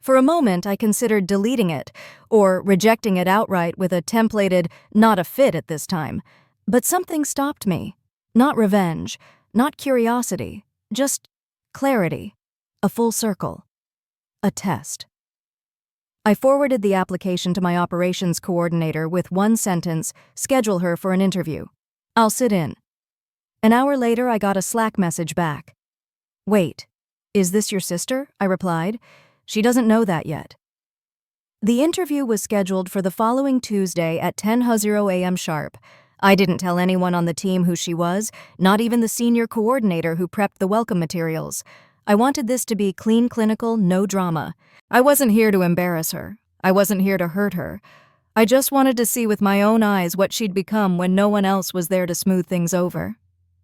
For a moment, I considered deleting it, or rejecting it outright with a templated, "not a fit at this time." But something stopped me. Not revenge, not curiosity, just clarity. A full circle. A test. I forwarded the application to my operations coordinator with one sentence, "Schedule her for an interview. I'll sit in." An hour later, I got a Slack message back. "Wait, is this your sister?" I replied. "She doesn't know that yet." The interview was scheduled for the following Tuesday at 10:00 a.m. sharp. I didn't tell anyone on the team who she was, not even the senior coordinator who prepped the welcome materials. I wanted this to be clean, clinical, no drama. I wasn't here to embarrass her. I wasn't here to hurt her. I just wanted to see with my own eyes what she'd become when no one else was there to smooth things over.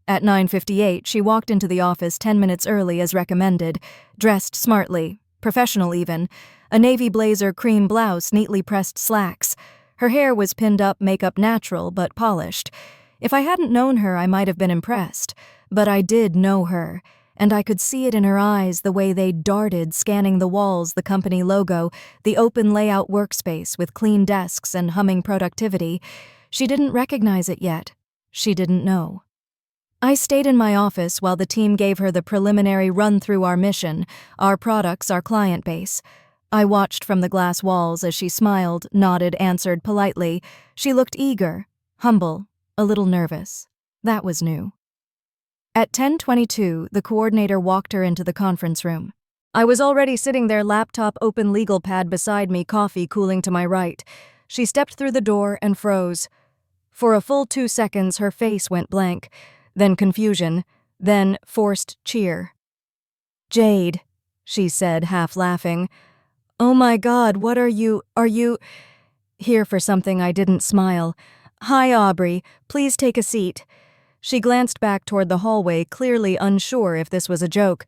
At 9:58, she walked into the office 10 minutes early as recommended, dressed smartly, professional even, a navy blazer, cream blouse, neatly pressed slacks. Her hair was pinned up, makeup natural but polished. If I hadn't known her, I might have been impressed. But I did know her, and I could see it in her eyes, the way they darted, scanning the walls, the company logo, the open layout workspace with clean desks and humming productivity. She didn't recognize it yet. She didn't know. I stayed in my office while the team gave her the preliminary run through our mission, our products, our client base. I watched from the glass walls as she smiled, nodded, answered politely. She looked eager, humble, a little nervous. That was new. At 10:22, the coordinator walked her into the conference room. I was already sitting there, laptop open, legal pad beside me, coffee cooling to my right. She stepped through the door and froze. For a full 2 seconds, her face went blank, then confusion, then forced cheer. "Jade," she said, half laughing. "Oh my God, what are you here for something?" I didn't smile. "Hi, Aubrey. Please take a seat." She glanced back toward the hallway, clearly unsure if this was a joke.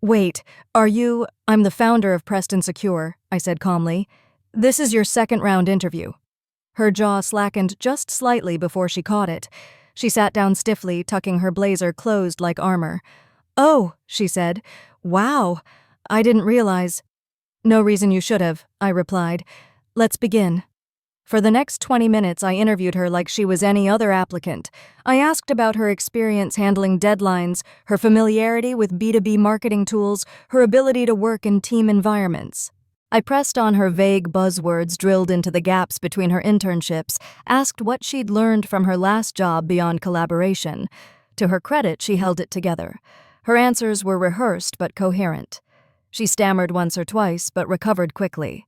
"Wait, I'm the founder of Preston Secure," I said calmly. "This is your second-round interview." Her jaw slackened just slightly before she caught it. She sat down stiffly, tucking her blazer closed like armor. "Oh," she said. "Wow. I didn't realize." "No reason you should have," I replied. "Let's begin." For the next 20 minutes, I interviewed her like she was any other applicant. I asked about her experience handling deadlines, her familiarity with B2B marketing tools, her ability to work in team environments. I pressed on her vague buzzwords drilled into the gaps between her internships, asked what she'd learned from her last job beyond collaboration. To her credit, she held it together. Her answers were rehearsed but coherent. She stammered once or twice, but recovered quickly.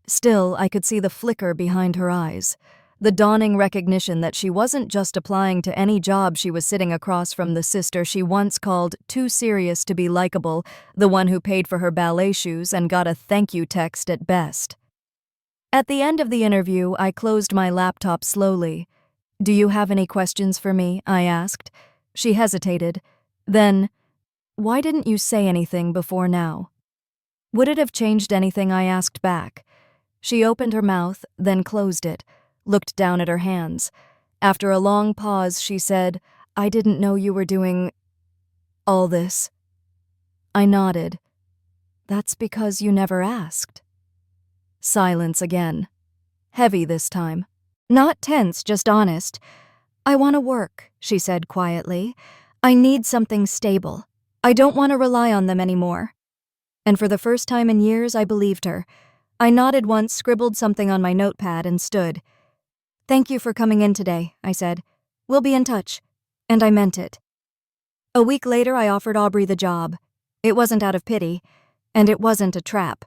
Still, I could see the flicker behind her eyes, the dawning recognition that she wasn't just applying to any job. She was sitting across from the sister she once called too serious to be likable, the one who paid for her ballet shoes and got a thank you text at best. At the end of the interview, I closed my laptop slowly. "Do you have any questions for me?" I asked. She hesitated. Then, "Why didn't you say anything before now?" "Would it have changed anything?" I asked back. She opened her mouth, then closed it, looked down at her hands. After a long pause, she said, "I didn't know you were doing all this." I nodded. "That's because you never asked." Silence again. Heavy this time. Not tense, just honest. "I want to work," she said quietly. "I need something stable. I don't want to rely on them anymore." And for the first time in years, I believed her. I nodded once, scribbled something on my notepad, and stood. "Thank you for coming in today," I said. "We'll be in touch." And I meant it. A week later, I offered Aubrey the job. It wasn't out of pity, and it wasn't a trap.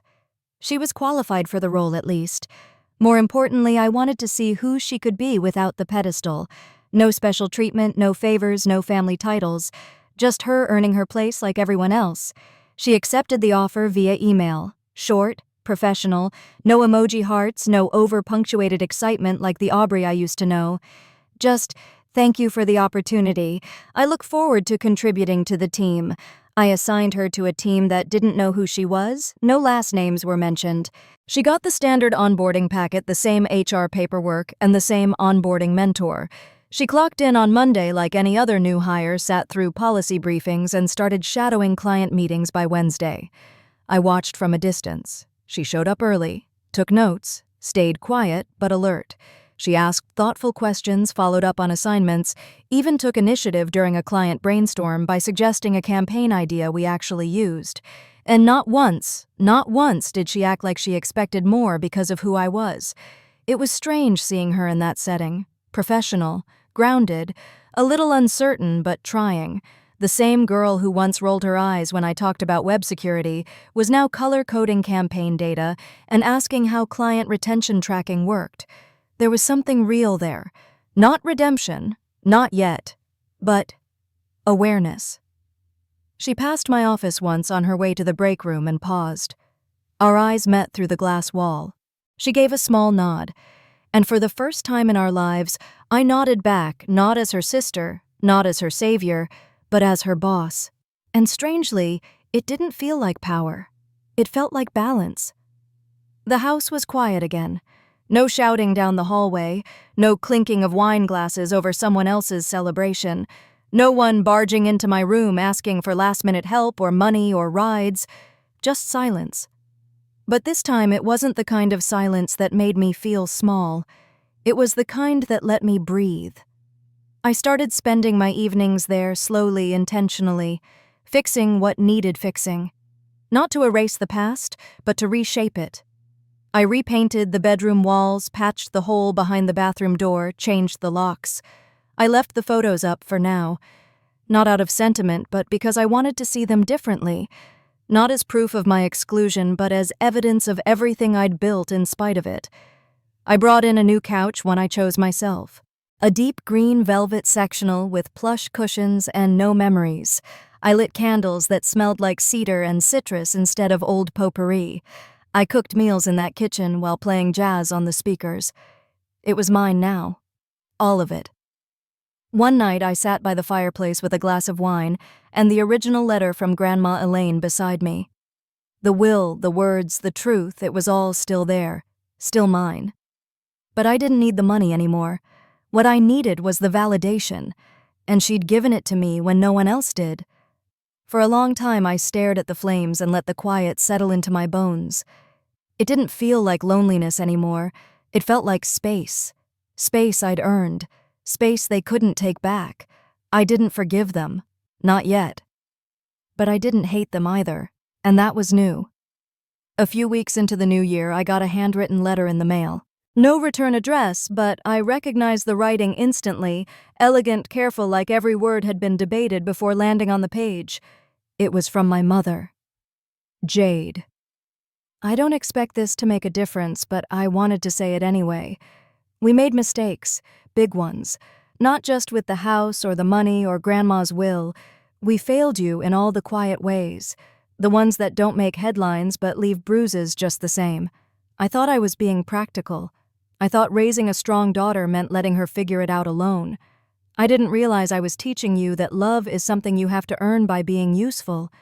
She was qualified for the role, at least. More importantly, I wanted to see who she could be without the pedestal. No special treatment, no favors, no family titles. Just her earning her place like everyone else. She accepted the offer via email. Short, professional, no emoji hearts, no over-punctuated excitement like the Aubrey I used to know. Just, "Thank you for the opportunity. I look forward to contributing to the team." I assigned her to a team that didn't know who she was. No last names were mentioned. She got the standard onboarding packet, the same HR paperwork, and the same onboarding mentor. She clocked in on Monday like any other new hire, sat through policy briefings, and started shadowing client meetings by Wednesday. I watched from a distance. She showed up early, took notes, stayed quiet but alert. She asked thoughtful questions, followed up on assignments, even took initiative during a client brainstorm by suggesting a campaign idea we actually used. And not once did she act like she expected more because of who I was. It was strange seeing her in that setting. Professional, grounded, a little uncertain but trying. The same girl who once rolled her eyes when I talked about web security was now color-coding campaign data and asking how client retention tracking worked. There was something real there. Not redemption, not yet, but awareness. She passed my office once on her way to the break room and paused. Our eyes met through the glass wall. She gave a small nod, and for the first time in our lives, I nodded back, not as her sister, not as her savior, but as her boss. And strangely, it didn't feel like power. It felt like balance. The house was quiet again. No shouting down the hallway, no clinking of wine glasses over someone else's celebration, no one barging into my room asking for last-minute help or money or rides, just silence. But this time it wasn't the kind of silence that made me feel small. It was the kind that let me breathe. I started spending my evenings there slowly, intentionally, fixing what needed fixing. Not to erase the past, but to reshape it. I repainted the bedroom walls, patched the hole behind the bathroom door, changed the locks. I left the photos up for now. Not out of sentiment, but because I wanted to see them differently. Not as proof of my exclusion, but as evidence of everything I'd built in spite of it. I brought in a new couch, one I chose myself. A deep green velvet sectional with plush cushions and no memories. I lit candles that smelled like cedar and citrus instead of old potpourri. I cooked meals in that kitchen while playing jazz on the speakers. It was mine now. All of it. One night I sat by the fireplace with a glass of wine and the original letter from Grandma Elaine beside me. The will, the words, the truth, it was all still there, still mine. But I didn't need the money anymore. What I needed was the validation, and she'd given it to me when no one else did. For a long time I stared at the flames and let the quiet settle into my bones. It didn't feel like loneliness anymore. It felt like space. Space I'd earned. Space they couldn't take back. I didn't forgive them. Not yet. But I didn't hate them either, and that was new. A few weeks into the new year, I got a handwritten letter in the mail. No return address, but I recognized the writing instantly, elegant, careful, like every word had been debated before landing on the page. It was from my mother. Jade. I don't expect this to make a difference, but I wanted to say it anyway. We made mistakes, big ones. Not just with the house or the money or Grandma's will. We failed you in all the quiet ways. The ones that don't make headlines but leave bruises just the same. I thought I was being practical. I thought raising a strong daughter meant letting her figure it out alone. I didn't realize I was teaching you that love is something you have to earn by being useful.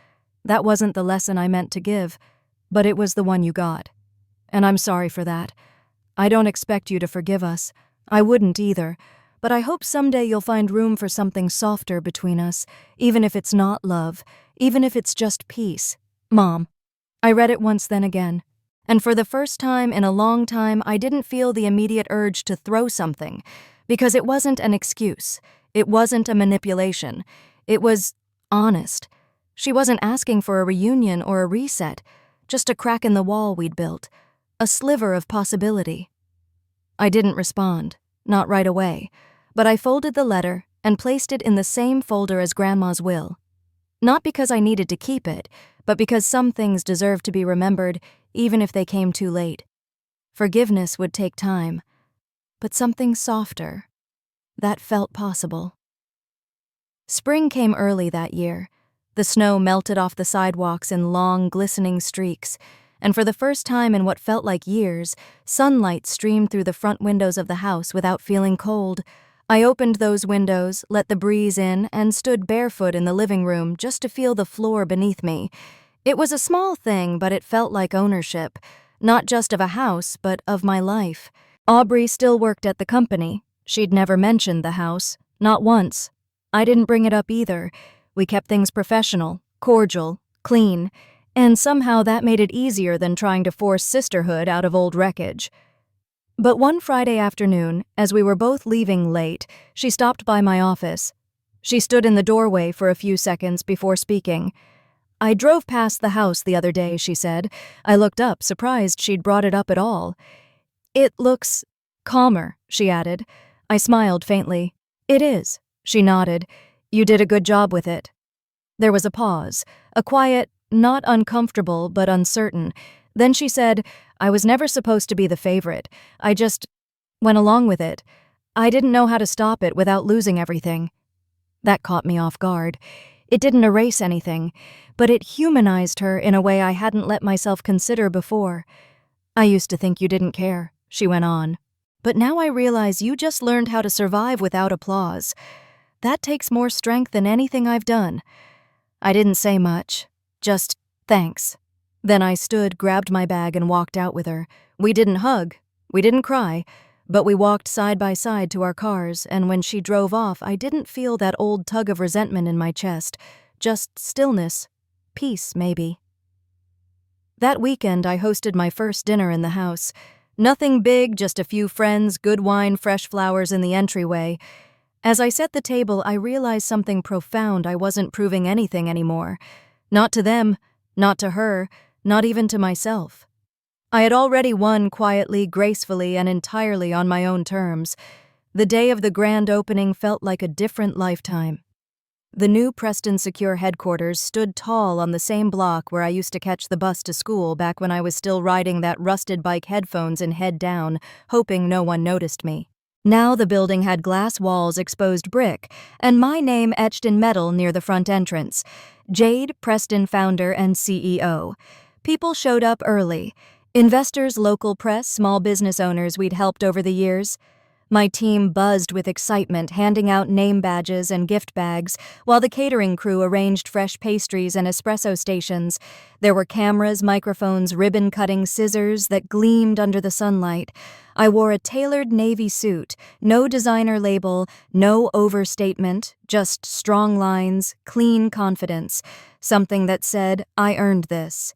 That wasn't the lesson I meant to give, but it was the one you got. And I'm sorry for that. I don't expect you to forgive us. I wouldn't either, but I hope someday you'll find room for something softer between us, even if it's not love, even if it's just peace. Mom. I read it once, then again. And for the first time in a long time, I didn't feel the immediate urge to throw something, because it wasn't an excuse. It wasn't a manipulation. It was honest. She wasn't asking for a reunion or a reset, just a crack in the wall we'd built, a sliver of possibility. I didn't respond, not right away, but I folded the letter and placed it in the same folder as Grandma's will. Not because I needed to keep it, but because some things deserved to be remembered even if they came too late. Forgiveness would take time, but something softer, that felt possible. Spring came early that year. The snow melted off the sidewalks in long, glistening streaks, and for the first time in what felt like years, sunlight streamed through the front windows of the house without feeling cold. I opened those windows, let the breeze in, and stood barefoot in the living room just to feel the floor beneath me. It was a small thing, but it felt like ownership, not just of a house, but of my life. Aubrey still worked at the company. She'd never mentioned the house, not once. I didn't bring it up either. We kept things professional, cordial, clean, and somehow that made it easier than trying to force sisterhood out of old wreckage. But one Friday afternoon, as we were both leaving late, she stopped by my office. She stood in the doorway for a few seconds before speaking. I drove past the house the other day, she said. I looked up, surprised she'd brought it up at all. It looks calmer, she added. I smiled faintly. It is, she nodded. You did a good job with it. There was a pause, a quiet, not uncomfortable but uncertain. Then she said, I was never supposed to be the favorite. I just went along with it. I didn't know how to stop it without losing everything. That caught me off guard. It didn't erase anything, but it humanized her in a way I hadn't let myself consider before. I used to think you didn't care, she went on. But now I realize you just learned how to survive without applause. That takes more strength than anything I've done. I didn't say much, just thanks. Then I stood, grabbed my bag, and walked out with her. We didn't hug, we didn't cry, but we walked side by side to our cars, and when she drove off, I didn't feel that old tug of resentment in my chest, just stillness, peace, maybe. That weekend, I hosted my first dinner in the house. Nothing big, just a few friends, good wine, fresh flowers in the entryway. As I set the table, I realized something profound. I wasn't proving anything anymore. Not to them, not to her, not even to myself. I had already won quietly, gracefully, and entirely on my own terms. The day of the grand opening felt like a different lifetime. The new Preston Secure headquarters stood tall on the same block where I used to catch the bus to school back when I was still riding that rusted bike headphones and head down, hoping no one noticed me. Now the building had glass walls, exposed brick, and my name etched in metal near the front entrance. Jade, Preston founder and CEO. People showed up early. Investors, local press, small business owners we'd helped over the years. My team buzzed with excitement, handing out name badges and gift bags, while the catering crew arranged fresh pastries and espresso stations. There were cameras, microphones, ribbon-cutting scissors that gleamed under the sunlight. I wore a tailored navy suit, no designer label, no overstatement, just strong lines, clean confidence, something that said, I earned this.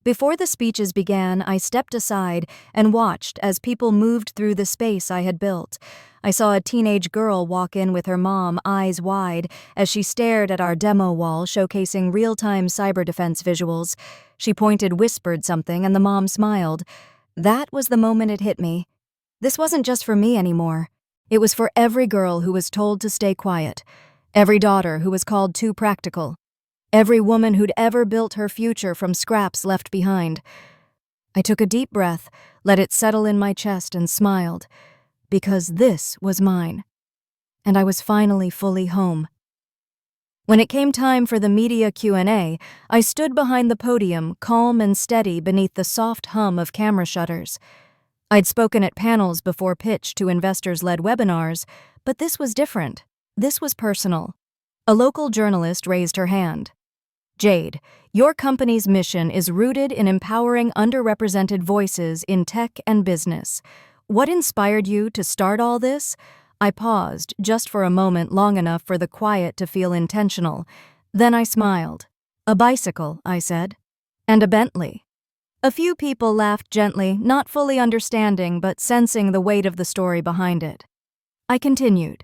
Before the speeches began, I stepped aside and watched as people moved through the space I had built. I saw a teenage girl walk in with her mom, eyes wide, as she stared at our demo wall showcasing real-time cyber defense visuals. She pointed, whispered something, and the mom smiled. That was the moment it hit me. This wasn't just for me anymore. It was for every girl who was told to stay quiet, every daughter who was called too practical, every woman who'd ever built her future from scraps left behind. I took a deep breath, let it settle in my chest, and smiled, because this was mine. And I was finally fully home. When it came time for the media Q&A, I stood behind the podium, calm and steady beneath the soft hum of camera shutters. I'd spoken at panels before pitch to investors-led webinars, but this was different. This was personal. A local journalist raised her hand. "Jade, your company's mission is rooted in empowering underrepresented voices in tech and business. What inspired you to start all this?" I paused, just for a moment long enough for the quiet to feel intentional. Then I smiled. "A bicycle," I said. "And a Bentley." A few people laughed gently, not fully understanding but sensing the weight of the story behind it. I continued.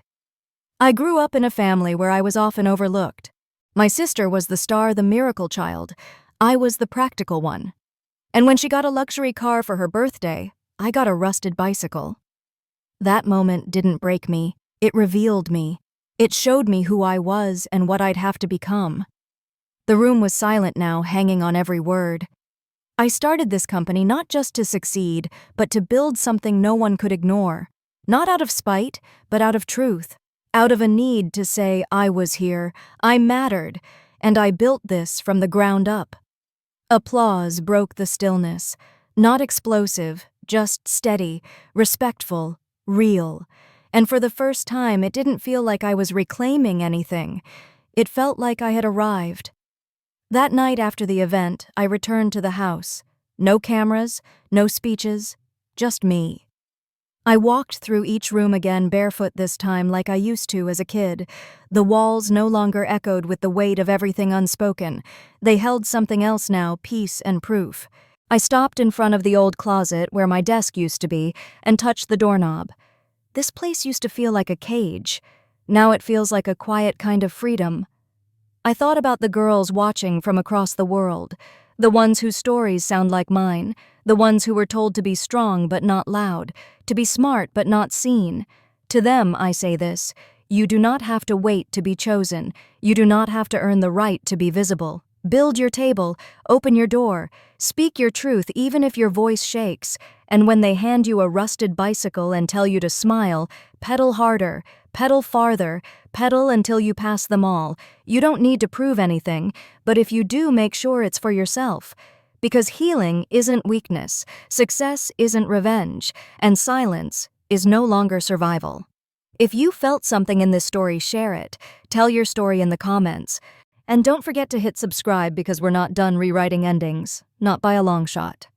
"I grew up in a family where I was often overlooked. My sister was the star, the miracle child. I was the practical one. And when she got a luxury car for her birthday, I got a rusted bicycle. That moment didn't break me. It revealed me. It showed me who I was and what I'd have to become." The room was silent now, hanging on every word. "I started this company not just to succeed, but to build something no one could ignore. Not out of spite, but out of truth. Out of a need to say I was here, I mattered, and I built this from the ground up." Applause broke the stillness. Not explosive, just steady, respectful, real. And for the first time, it didn't feel like I was reclaiming anything. It felt like I had arrived. That night after the event, I returned to the house. No cameras, no speeches, just me. I walked through each room again barefoot this time like I used to as a kid. The walls no longer echoed with the weight of everything unspoken. They held something else now, peace and proof. I stopped in front of the old closet where my desk used to be and touched the doorknob. This place used to feel like a cage. Now it feels like a quiet kind of freedom. I thought about the girls watching from across the world, the ones whose stories sound like mine, the ones who were told to be strong but not loud, to be smart but not seen. To them, I say this: you do not have to wait to be chosen. You do not have to earn the right to be visible. Build your table, open your door, speak your truth even if your voice shakes, and when they hand you a rusted bicycle and tell you to smile, pedal harder, pedal farther, pedal until you pass them all. You don't need to prove anything, but if you do, make sure it's for yourself. Because healing isn't weakness, success isn't revenge, and silence is no longer survival. If you felt something in this story, share it. Tell your story in the comments. And don't forget to hit subscribe because we're not done rewriting endings, not by a long shot.